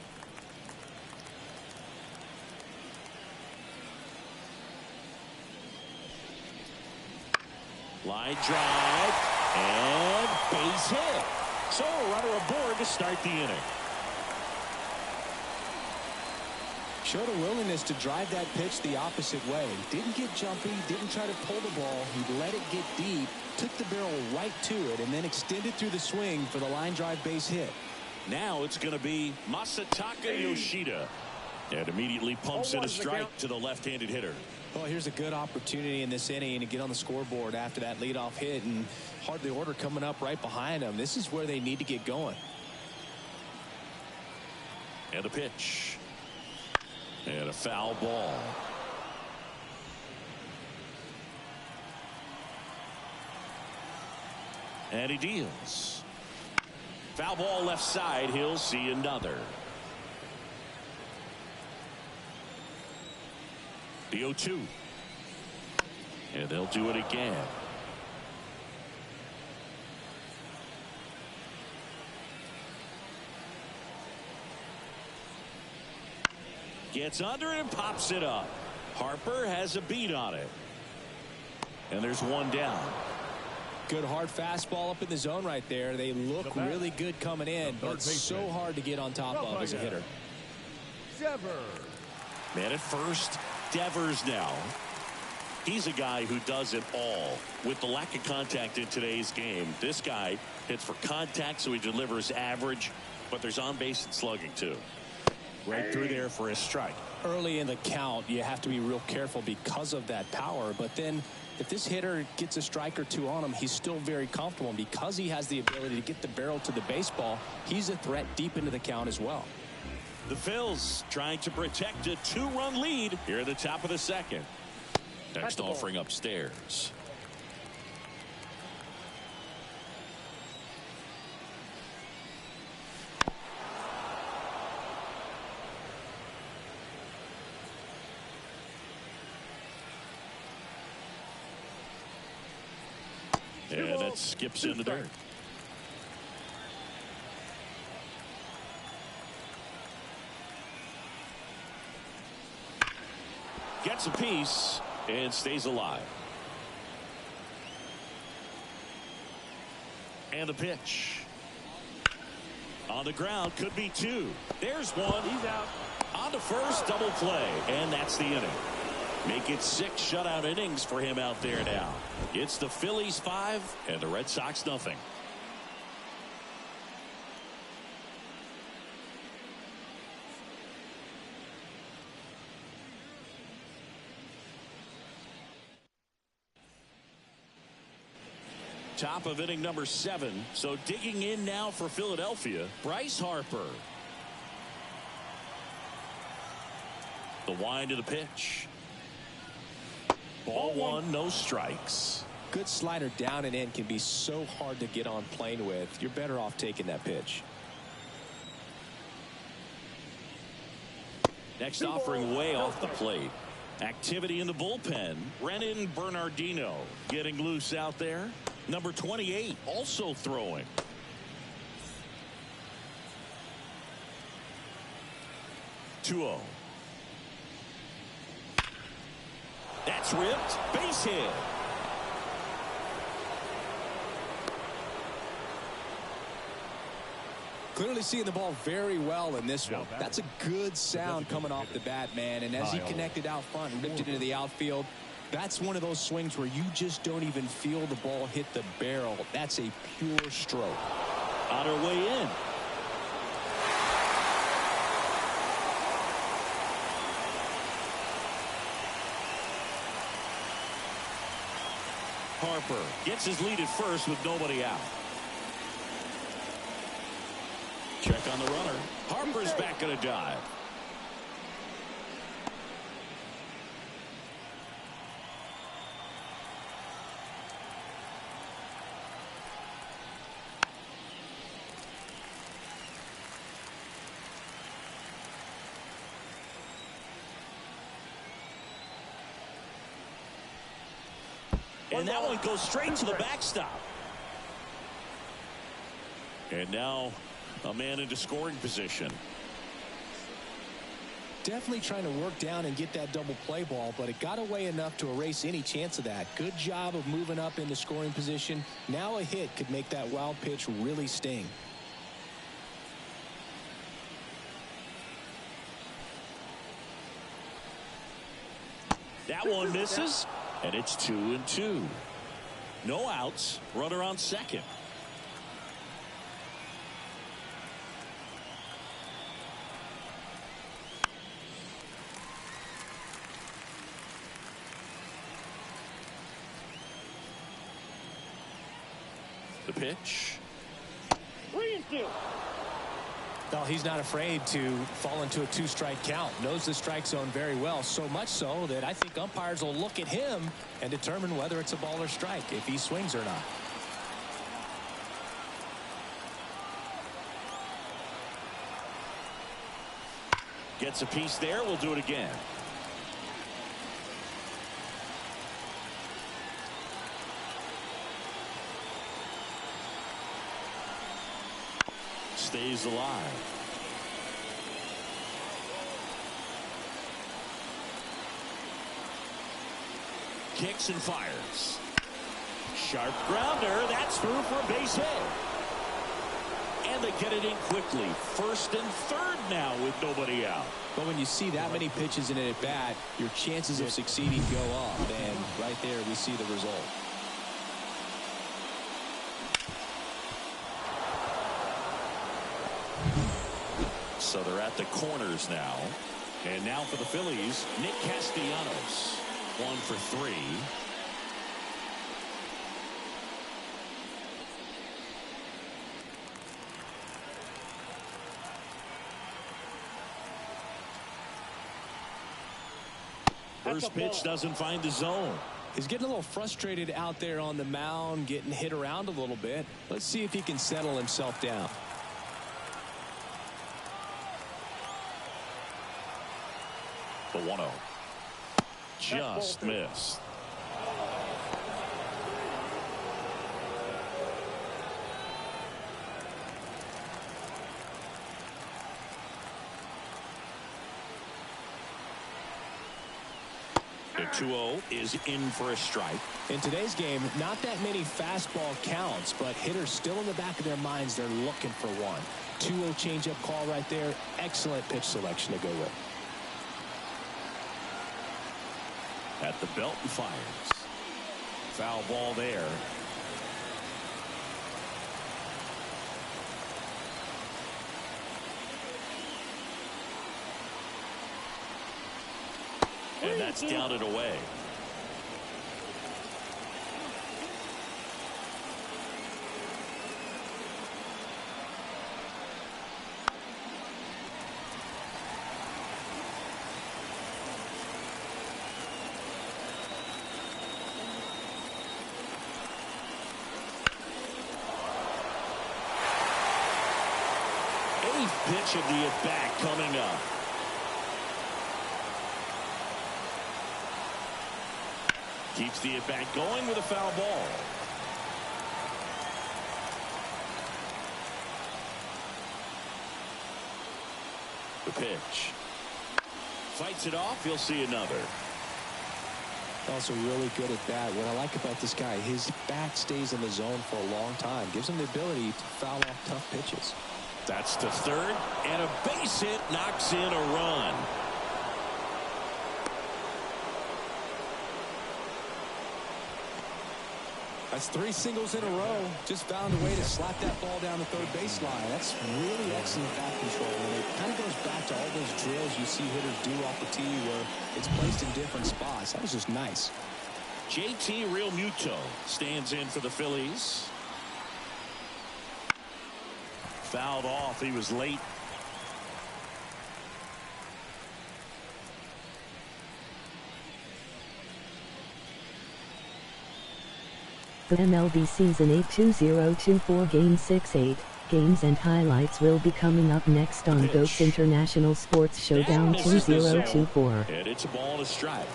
Line drive and base hit. So a runner aboard to start the inning. Showed a willingness to drive that pitch the opposite way. Didn't get jumpy, didn't try to pull the ball. He let it get deep, took the barrel right to it, and then extended through the swing for the line drive base hit. Now it's going to be Masataka Yoshida. And immediately pumps in a strike to the left-handed hitter. Well, here's a good opportunity in this inning to get on the scoreboard after that leadoff hit, and hardly order coming up right behind them. This is where they need to get going. And a pitch. And a foul ball. And he deals. Foul ball left side. He'll see another. The 0-2. And they'll do it again. Gets under it and pops it up. Harper has a beat on it. And there's one down. Good hard fastball up in the zone right there. They look really good coming in, but so hard to get on top of as a hitter. Man at first, Devers now. He's a guy who does it all. With the lack of contact in today's game, this guy hits for contact, so he delivers average, but there's on base and slugging too. Right through there for a strike. Early in the count, you have to be real careful because of that power, but then if this hitter gets a strike or two on him, he's still very comfortable. And because he has the ability to get the barrel to the baseball, he's a threat deep into the count as well. The Phils trying to protect a 2-run lead here at the top of the 2nd. Next offering upstairs. And it skips in the dirt. Gets a piece and stays alive. And the pitch. On the ground, could be 2. There's one. He's out. On to first, double play. And that's the inning. Make it 6 shutout innings for him out there now. It's the Phillies 5 and the Red Sox nothing. Top of inning number 7. So digging in now for Philadelphia, Bryce Harper. The wind of the pitch. Ball 1, no strikes. Good slider down and in can be so hard to get on plane with. You're better off taking that pitch. Next offering way off the plate. Activity in the bullpen. Brennan Bernardino getting loose out there. Number 28 also throwing. (2-0). That's ripped. Base hit. Clearly seeing the ball very well in this one. That's a good sound coming off the bat, man. And as he connected out front and ripped it into the outfield, that's one of those swings where you just don't even feel the ball hit the barrel. That's a pure stroke. On her way in. Harper gets his lead at first with nobody out. Check on the runner. Harper's back in a dive. And that one goes straight to the backstop. And now a man into scoring position. Definitely trying to work down and get that double play ball, but it got away enough to erase any chance of that. Good job of moving up into scoring position. Now a hit could make that wild pitch really sting. That one misses, and it's 2-2. No outs. Runner on second. The pitch. 3-2. No, he's not afraid to fall into a 2-strike count. Knows the strike zone very well, so much so that I think umpires will look at him and determine whether it's a ball or strike, if he swings or not. Gets a piece there. We'll do it again. Stays alive. Kicks and fires. Sharp grounder. That's through for a base hit. And they get it in quickly. First and third now with nobody out. But when you see that many pitches in an at-bat, your chances of succeeding go up. And right there we see the result. So they're at the corners now. And now for the Phillies, Nick Castellanos. 1 for 3. First pitch doesn't find the zone. He's getting a little frustrated out there on the mound, getting hit around a little bit. Let's see if he can settle himself down. The 1-0. Just missed. The 2-0 is in for a strike. In today's game, not that many fastball counts, but hitters still in the back of their minds, they're looking for one. 2-0 changeup call right there. Excellent pitch selection to go with. At the belt and fires. Foul ball there. And that's down and away. 9th pitch of the at-bat coming up. Keeps the at-bat going with a foul ball. The pitch. Fights it off. He'll see another. Also really good at bat. What I like about this guy, his bat stays in the zone for a long time. Gives him the ability to foul off tough pitches. That's to third, and a base hit knocks in a run. That's 3 singles in a row. Just found a way to slap that ball down the third baseline. That's really excellent bat control. And it kind of goes back to all those drills you see hitters do off the tee where it's placed in different spots. That was just nice. JT Realmuto stands in for the Phillies. Fouled off. He was late. The MLB Season 8 2024 Game 6-8 games and highlights will be coming up next on GOAT's International Sports Showdown 2024. And it's a ball to strike.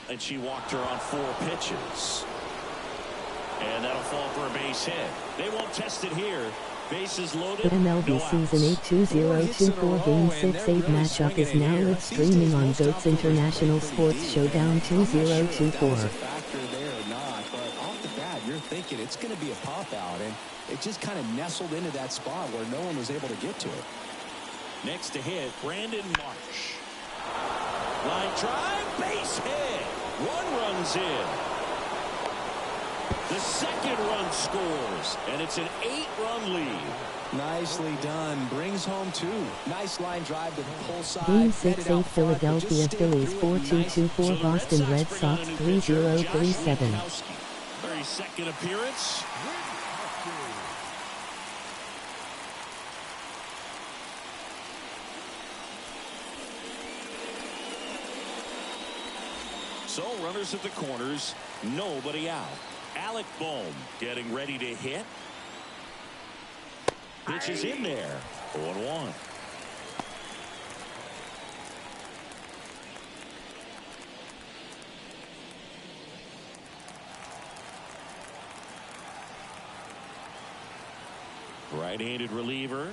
And she walked her on 4 pitches. And that'll fall for a base hit. They won't test it here. Bases loaded. The MLB Season 8 2024 Game 6-8 matchup is now live streaming on GOAT's International Sports Showdown 2024. Off the bat, you're thinking it's going to be a pop out, and it just kind of nestled into that spot where no one was able to get to it. Next to hit, Brandon Marsh. Line drive, base hit. 1 runs in. The second run scores, and it's an 8-run lead. Nicely done. Brings home 2. Nice line drive to the pull side. Game 6-8 Philadelphia Phillies 4-2-2-4 Boston Red Sox 3-0-3-7. 32nd appearance. So runners at the corners, nobody out. Alec Bohm getting ready to hit. Pitch is in there. 0-1. Right-handed reliever.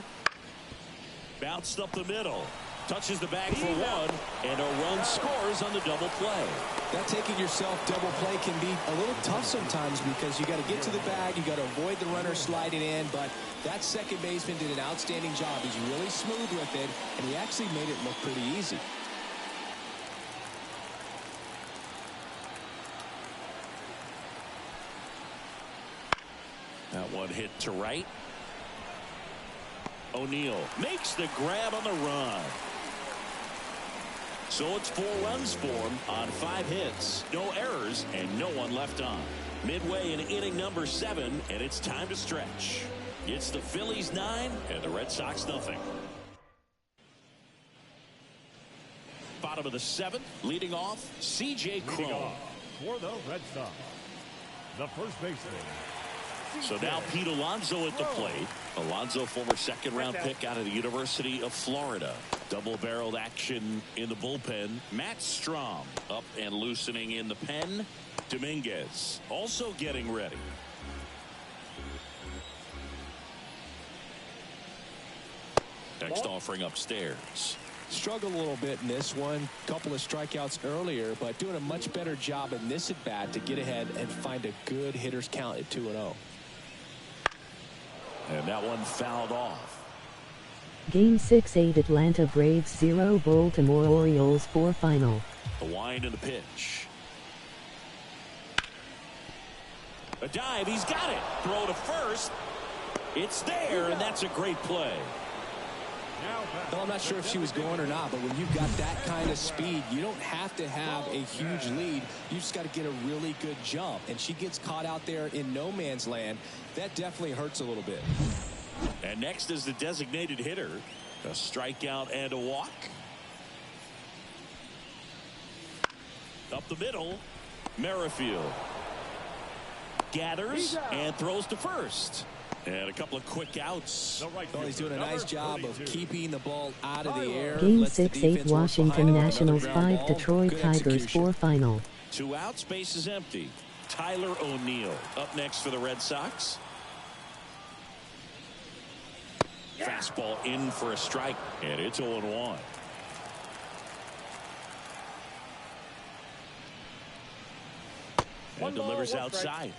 Bounced up the middle. Touches the bag for 1, and a run scores on the double play. That taking yourself double play can be a little tough sometimes because you got to get to the bag, you got to avoid the runner sliding in, but that second baseman did an outstanding job. He's really smooth with it, and he actually made it look pretty easy. That one hit to right. O'Neill makes the grab on the run. So it's 4 runs for him on 5 hits, no errors, and no one left on. Midway in inning number 7, and it's time to stretch. It's the Phillies 9 and the Red Sox nothing. Bottom of the 7th, leading off, C.J. Cron. For the Red Sox, the first baseman. So now Pete Alonso at the plate. Alonso, former 2nd-round pick out of the University of Florida. Double-barreled action in the bullpen. Matt Strom up and loosening in the pen. Dominguez also getting ready. Next offering upstairs. Struggled a little bit in this one. Couple of strikeouts earlier, but doing a much better job in this at bat to get ahead and find a good hitter's count at 2-0. And that one fouled off. Game 6-8 Atlanta Braves 0 Baltimore Orioles 4 final. The wind and the pitch. A dive, he's got it. Throw to first. It's there, and that's a great play. Well, I'm not sure if she was going or not, but when you've got that kind of speed, you don't have to have a huge lead. You just got to get a really good jump. And she gets caught out there in no man's land. That definitely hurts a little bit. And next is the designated hitter. A strikeout and a walk. Up the middle, Merrifield. gathers and throws to first. And a couple of quick outs. Well, he's doing a nice job of keeping the ball out of the air. Game Lets the 6-8 defense work Washington behind him. Nationals Another ground 5 ball. Detroit Good Tigers execution. 4 final. 2 outs, base is empty. Tyler O'Neill up next for the Red Sox. Fastball in for a strike, and it's 0-1. And delivers outside.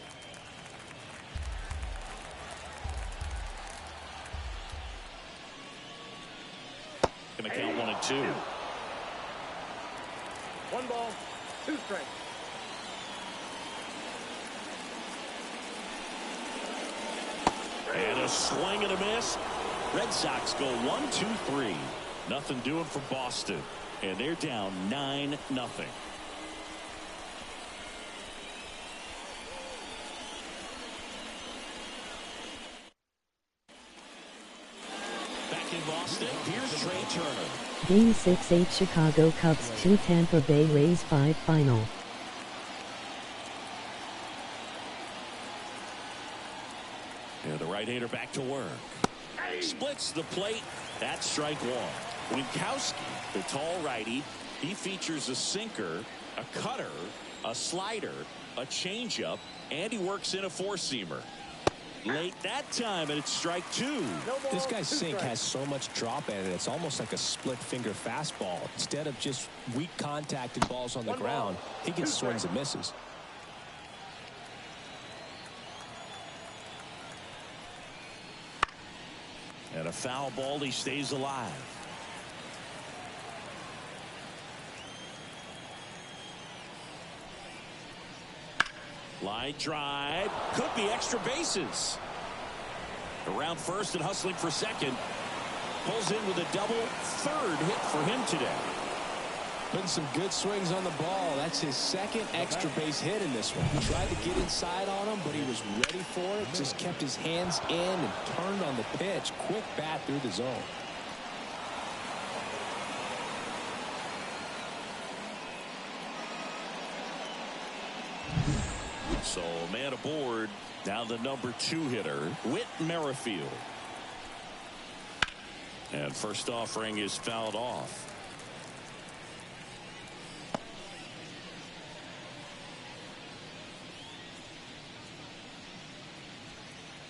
Gonna count 1-2. 1 ball, 2 strikes. And a swing and a miss. Red Sox go 1-2-3. Nothing doing for Boston. And they're down 9-0. Back in Boston, here's Trey Turner. Game 6-8 Chicago Cubs 2 Tampa Bay Rays 5 final. And the right-hander back to work. Splits the plate. That's strike 1. Winkowski, the tall righty, he features a sinker, a cutter, a slider, a changeup, and he works in a 4-seamer. Late that time, and it's strike 2. This guy's sink has so much drop in it. It's almost like a split finger fastball. Instead of just weak contact and balls on the ground, he gets swings and misses. And a foul ball, he stays alive. Line drive. Could be extra bases. Around first and hustling for second. Pulls in with a double. 3rd hit for him today. Putting some good swings on the ball. That's his 2nd extra base hit in this one. He tried to get inside on him, but he was ready for it. Just kept his hands in and turned on the pitch. Quick bat through the zone. So man aboard. Now the number 2 hitter, Whit Merrifield. And first offering is fouled off.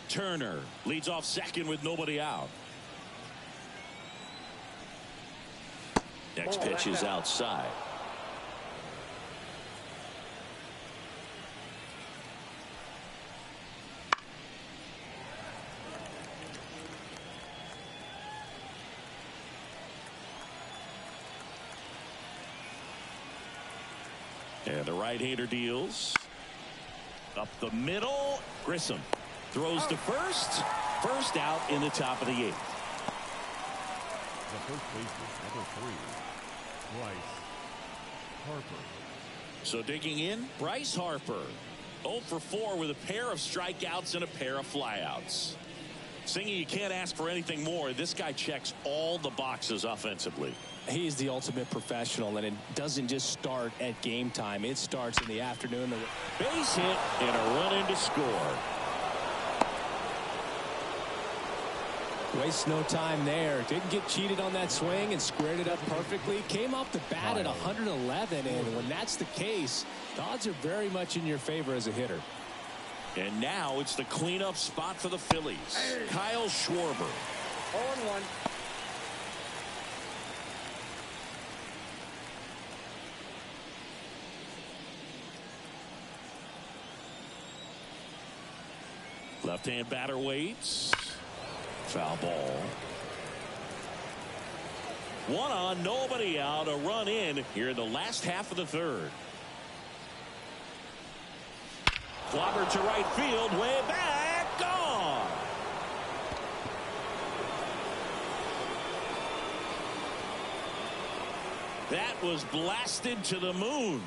Turner leads off second with nobody out. Next pitch is outside. And the right-hander deals. Up the middle. Grissom throws to first. First out in the top of the 8th. The first baseman, number 3, Bryce Harper. So digging in, Bryce Harper. 0 for 4 with a pair of strikeouts and a pair of flyouts. Singing, you can't ask for anything more. This guy checks all the boxes offensively. He's the ultimate professional, and it doesn't just start at game time. It starts in the afternoon. Base hit and a run in to score. Wastes no time there. Didn't get cheated on that swing and squared it up perfectly. Came off the bat at 111, and when that's the case, the odds are very much in your favor as a hitter. And now it's the cleanup spot for the Phillies. Kyle Schwarber. 0-1. Left-hand batter waits. Foul ball. 1 on, nobody out. A run in here in the last half of the 3rd. Clobbered to right field, way back, gone. That was blasted to the moon,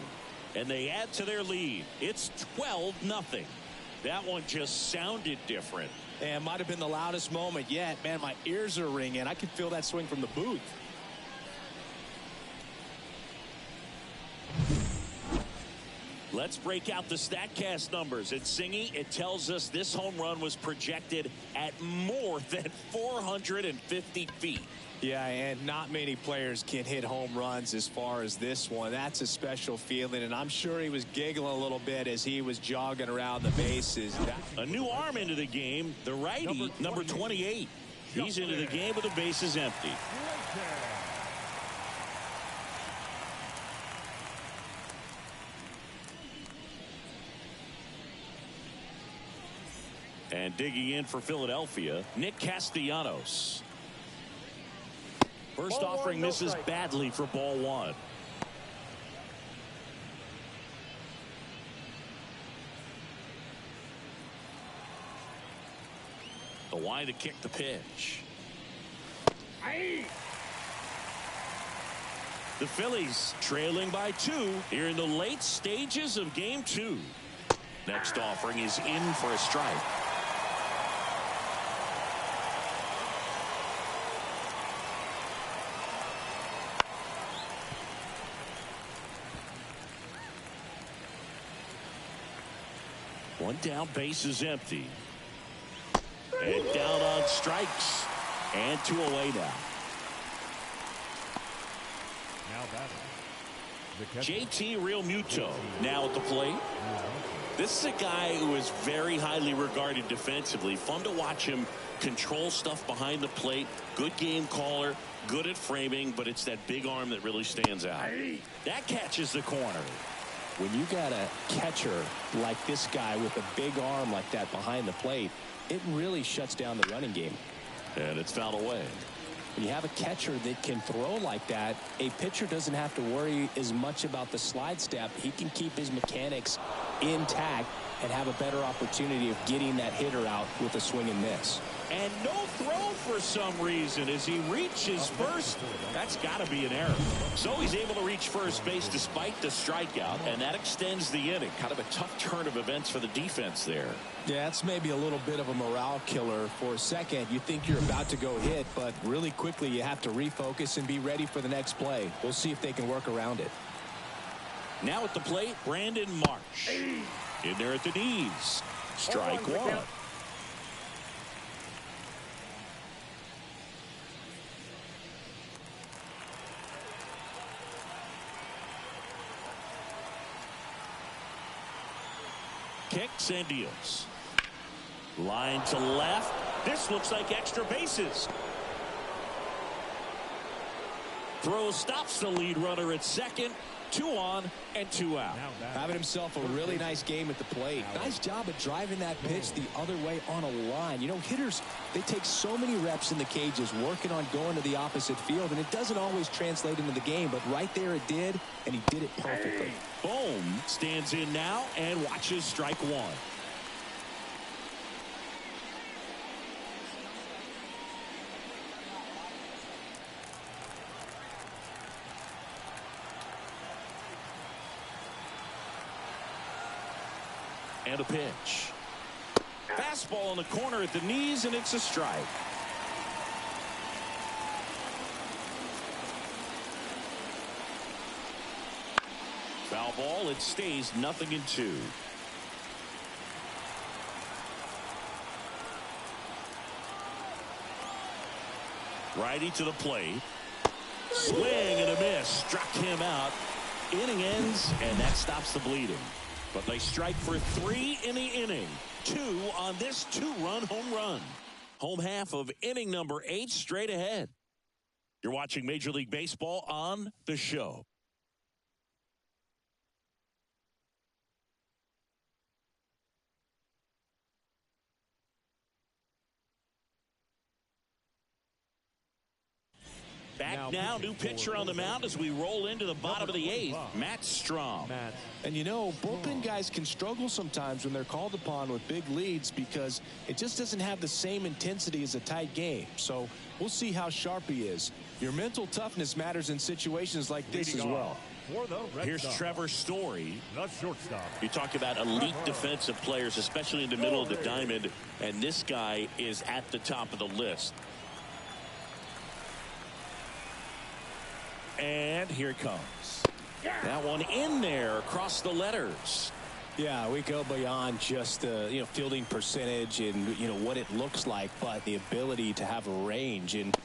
and they add to their lead. It's 12-0. That one just sounded different. And might have been the loudest moment yet. Man, my ears are ringing. I could feel that swing from the booth. Let's break out the StatCast numbers. At Singy, it tells us this home run was projected at more than 450 feet. Yeah, and not many players can hit home runs as far as this one. That's a special feeling, and I'm sure he was giggling a little bit as he was jogging around the bases. A new arm into the game, the righty, number 28. He's into the game with the bases empty. And digging in for Philadelphia, Nick Castellanos. First offering misses badly for ball one. The line to kick the pitch. The Phillies trailing by 2 here in the late stages of game 2. Next offering is in for a strike. One down, base is empty. And down on strikes. And 2 away now. JT Realmuto now at the plate. This is a guy who is very highly regarded defensively. Fun to watch him control stuff behind the plate. Good game caller. Good at framing. But it's that big arm that really stands out. That catches the corner. When you got a catcher like this guy with a big arm like that behind the plate, it really shuts down the running game. And it's fouled away. When you have a catcher that can throw like that, a pitcher doesn't have to worry as much about the slide step. He can keep his mechanics intact and have a better opportunity of getting that hitter out with a swing and miss. And no throw for some reason as he reaches first. That's got to be an error. So he's able to reach first base despite the strikeout, and that extends the inning. Kind of a tough turn of events for the defense there. Yeah, that's maybe a little bit of a morale killer. For a second, you think you're about to go hit, but really quickly you have to refocus and be ready for the next play. We'll see if they can work around it. Now at the plate, Brandon Marsh. In there at the knees. Strike one. Kicks and deals. Line to left. This looks like extra bases. Throw stops the lead runner at second. 2 on and 2 out. Having himself a really nice game at the plate. Nice job of driving that pitch the other way on a line. You know, hitters, they take so many reps in the cages working on going to the opposite field, and it doesn't always translate into the game, but right there it did, and he did it perfectly. Bohm stands in now and watches strike one. And a pitch. Fastball in the corner at the knees, and it's a strike. Foul ball. It stays 0-2. Righty to the plate. Swing and a miss. Struck him out. Inning ends, and that stops the bleeding. But they strike for 3 in the inning. 2 on this 2-run home run. Home half of inning number 8 straight ahead. You're watching Major League Baseball on The Show. Back now, new pitcher on the mound as we roll into the bottom of the 8th, Matt Strom. And you know, bullpen guys can struggle sometimes when they're called upon with big leads because it just doesn't have the same intensity as a tight game. So we'll see how sharp he is. Your mental toughness matters in situations like this as well. Here's Trevor Story. The shortstop. You talk about elite defensive players, especially in the middle of the diamond, and this guy is at the top of the list. And here it comes. That one in there across the letters. Yeah, we go beyond just fielding percentage and what it looks like, but the ability to have a range and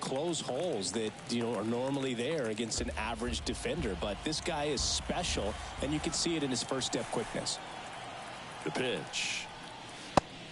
close holes that are normally there against an average defender. But this guy is special, and you can see it in his first step quickness. The pitch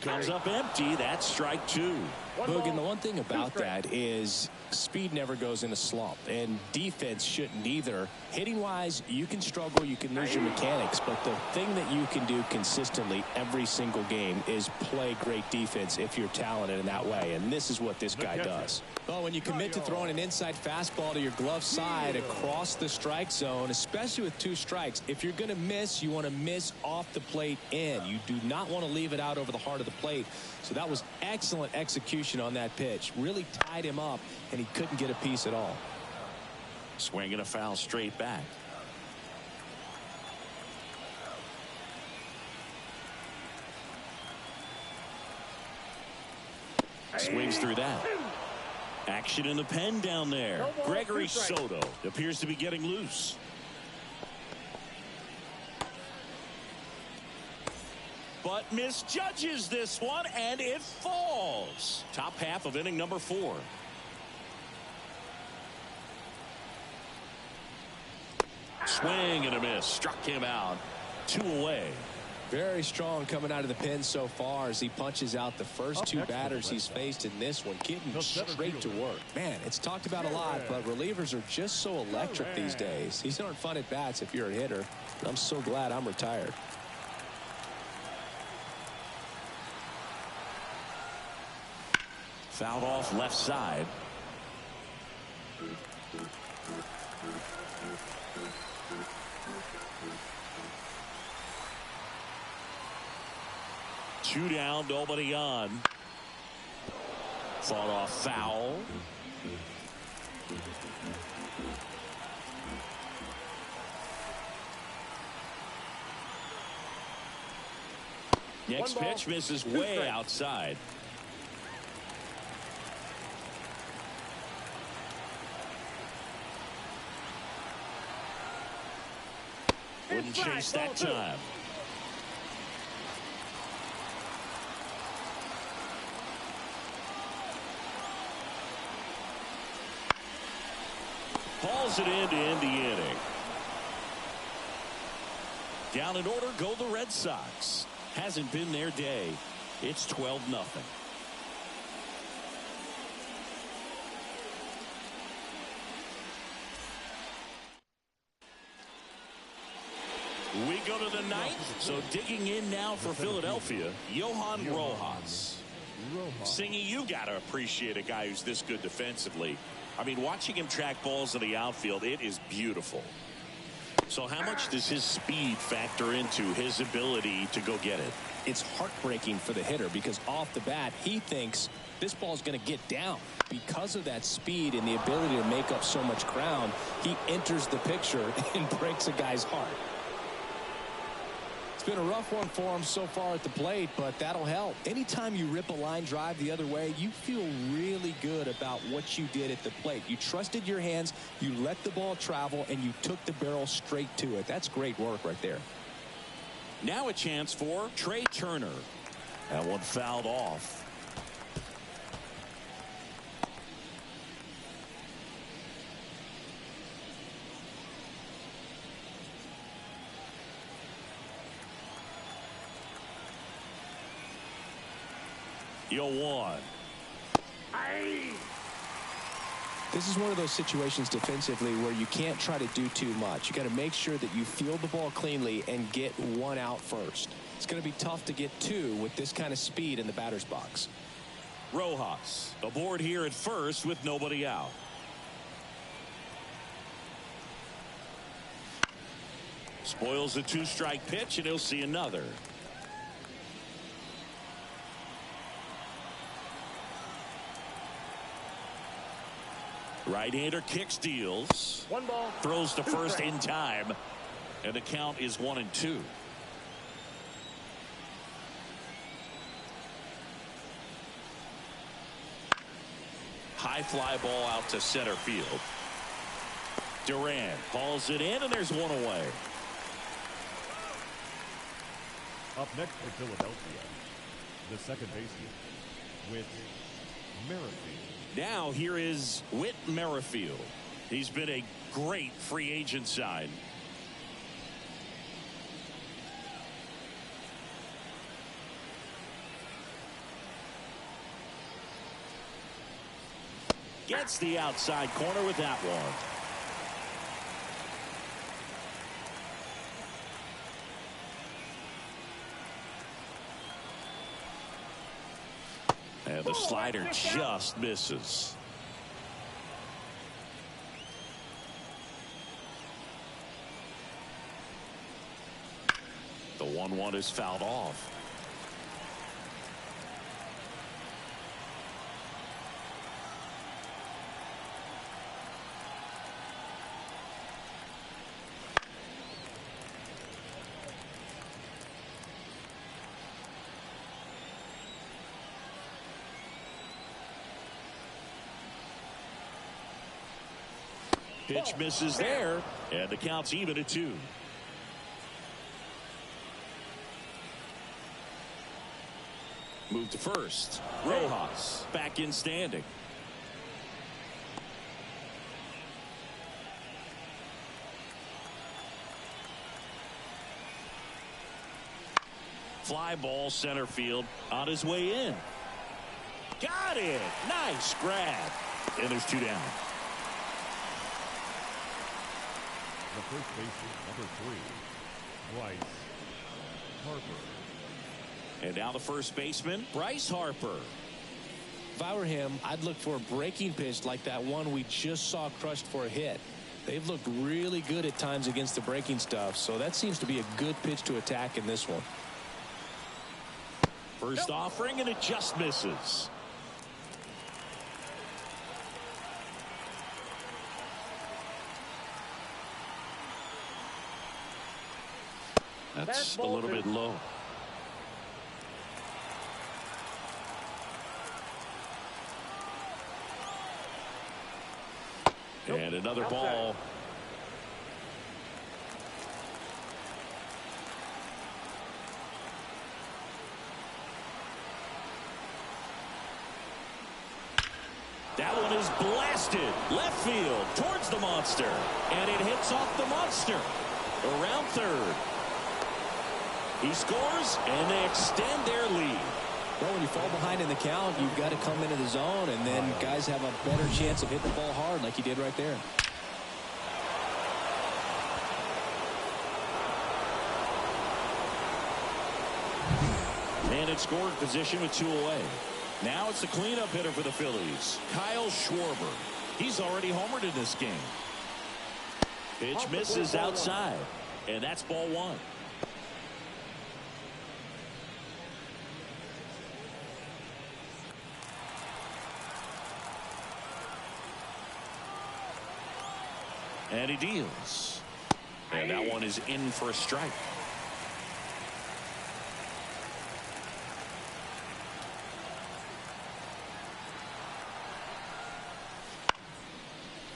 comes up empty. That's strike two. Boog, and the one thing about that is speed never goes in a slump, and defense shouldn't either. Hitting wise, you can struggle, you can lose your mechanics, but the thing that you can do consistently every single game is play great defense if you're talented in that way, and this is what this guy does. Well, when you commit to throwing an inside fastball to your glove side across the strike zone, especially with 2 strikes, if you're going to miss, you want to miss off the plate in. You do not want to leave it out over the heart of the plate. So that was excellent execution on that pitch. Really tied him up, and he couldn't get a piece at all. Swing and a foul straight back. Swings through that. Action in the pen down there. Gregory Soto appears to be getting loose. But misjudges this one, and it falls. Top half of inning number 4. Swing and a miss. Struck him out. 2 away. Very strong coming out of the pen so far as he punches out the first 2 batters he's faced in this one, getting straight to work. Man, it's talked about a lot, but relievers are just so electric these days. These aren't fun at bats if you're a hitter. I'm so glad I'm retired. Fouled off left side. Two down, nobody on. Fought off foul. Next pitch misses way outside. Wouldn't chase that time. Hauls it in to end the inning. Down in order go the Red Sox. Hasn't been their day. It's 12-0. We go to the ninth. So digging in now for Philadelphia, Johan Rojas. Singy, you got to appreciate a guy who's this good defensively. I mean, watching him track balls in the outfield, it is beautiful. So how much does his speed factor into his ability to go get it? It's heartbreaking for the hitter because off the bat, he thinks this ball's going to get down. Because of that speed and the ability to make up so much ground, he enters the picture and breaks a guy's heart. It's been a rough one for him so far at the plate, but that'll help. Anytime you rip a line drive the other way, you feel really good about what you did at the plate. You trusted your hands, you let the ball travel, and you took the barrel straight to it. That's great work right there. Now a chance for Trey Turner. That one fouled off. You'll one. This is one of those situations defensively where you can't try to do too much. You got to make sure that you field the ball cleanly and get one out first. It's going to be tough to get 2 with this kind of speed in the batter's box. Rojas aboard here at first with nobody out. Spoils a 2-strike pitch, and he'll see another. Right-hander kick steals. 1 ball. Throws to first in time. And the count is 1-2. High fly ball out to center field. Durant hauls it in, and there's one away. Up next for Philadelphia, the second baseman, Whit Merrifield. Now here is Whit Merrifield. He's been a great free agent sign. Gets the outside corner with that one. And the slider just misses. The 1-1 is fouled off. Pitch misses there, and the count's even at 2. Move to first. Rojas back in standing. Fly ball center field on his way in. Got it. Nice grab. And there's 2 down. The first baseman, number 3, Bryce Harper. And now the first baseman, Bryce Harper. If I were him, I'd look for a breaking pitch like that one we just saw crushed for a hit. They've looked really good at times against the breaking stuff, so that seems to be a good pitch to attack in this one. First offering, and it just misses. That's a little bit low. And another ball. That one is blasted left field towards the monster, and it hits off the monster around third. He scores, and they extend their lead. Well, when you fall behind in the count, you've got to come into the zone, and then guys have a better chance of hitting the ball hard like he did right there. Man in scoring position with 2 away. Now it's the cleanup hitter for the Phillies, Kyle Schwarber. He's already homered in this game. Pitch misses outside, and that's ball 1. And he deals. And that one is in for a strike.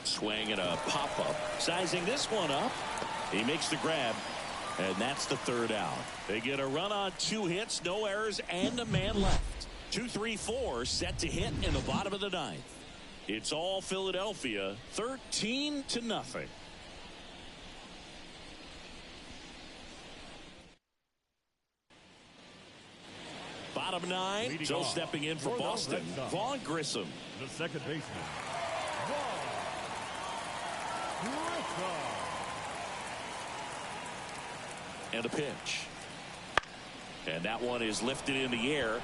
Swing and a pop-up. Sizing this one up. He makes the grab. And that's the 3rd out. They get a run on 2 hits, no errors, and a man left. 2-3-4 set to hit in the bottom of the 9th. It's all Philadelphia, 13-0. Bottom 9, so stepping in for Boston, Vaughn Grissom. The second baseman, Vaughn Grissom. And a pitch. And that one is lifted in the air.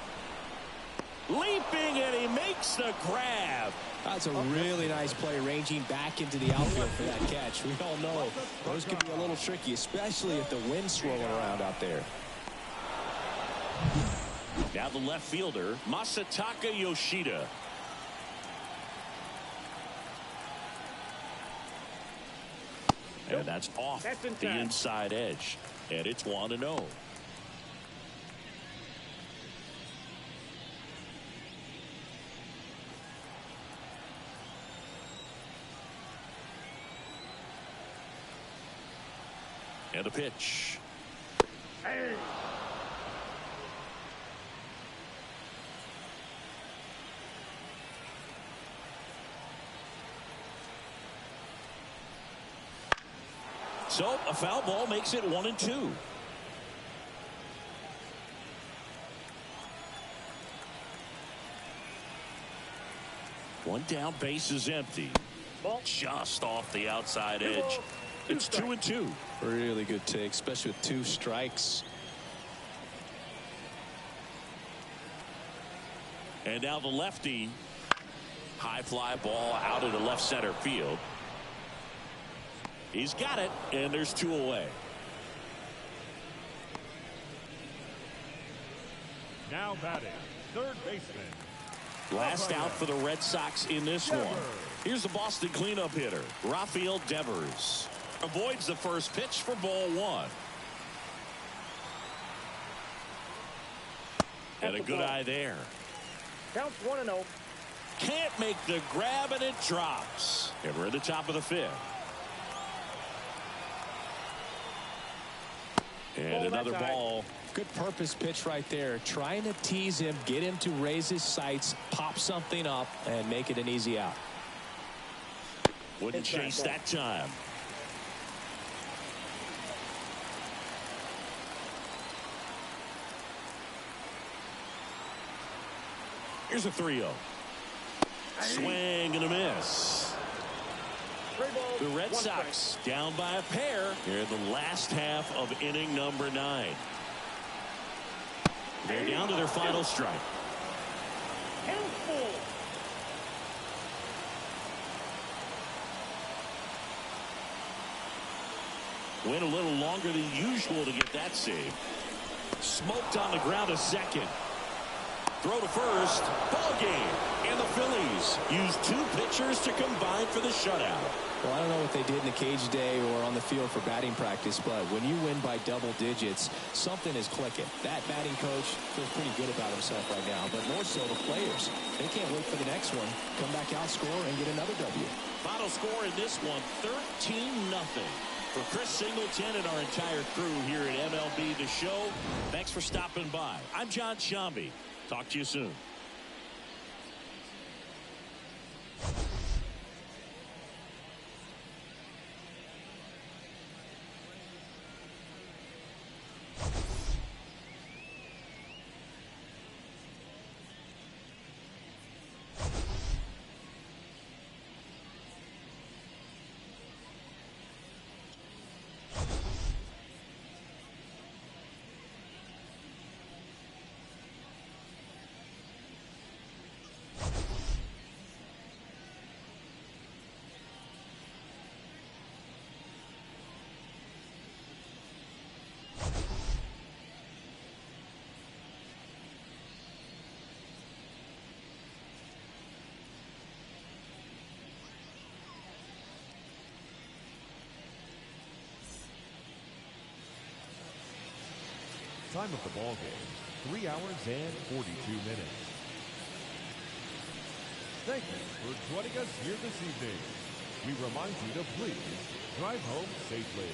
Leaping, and he makes the grab. That's a really nice play, ranging back into the outfield for that catch. We all know those can be a little tricky, especially if the wind's swirling around out there. Now the left fielder, Masataka Yoshida. And that's off the inside edge. And it's 1-0. And a pitch. Hey. So a foul ball makes it 1-2. One down, base is empty. Ball. Just off the outside edge. It's 2-2. Really good take, especially with 2 strikes. And now the lefty. High fly ball out into left center field. He's got it, and there's 2 away. Now batting, third baseman. Last out for the Red Sox in this one. Here's the Boston cleanup hitter, Rafael Devers. Avoids the first pitch for ball 1. And a good eye there. Counts 1-0. Can't make the grab, and it drops. And we're at the top of the 5th. And another ball. Good purpose pitch right there. Trying to tease him, get him to raise his sights, pop something up, and make it an easy out. Wouldn't chase that time. Here's a 3-0. Swing and a miss. The Red Sox down by a pair here in the last half of inning number 9. They're down to their final strike. Went a little longer than usual to get that save. Smoked on the ground to second. Throw to first. Ball game. And the Phillies use 2 pitchers to combine for the shutout. Well, I don't know what they did in the cage today or on the field for batting practice, but when you win by double digits, something is clicking. That batting coach feels pretty good about himself right now, but more so the players. They can't wait for the next one. Come back out, score, and get another W. Final score in this one, 13-0. For Chris Singleton and our entire crew here at MLB The Show, thanks for stopping by. I'm John Shambi. Talk to you soon. Time of the ball game, 3 hours and 42 minutes. Thank you for joining us here this evening. We remind you to please drive home safely.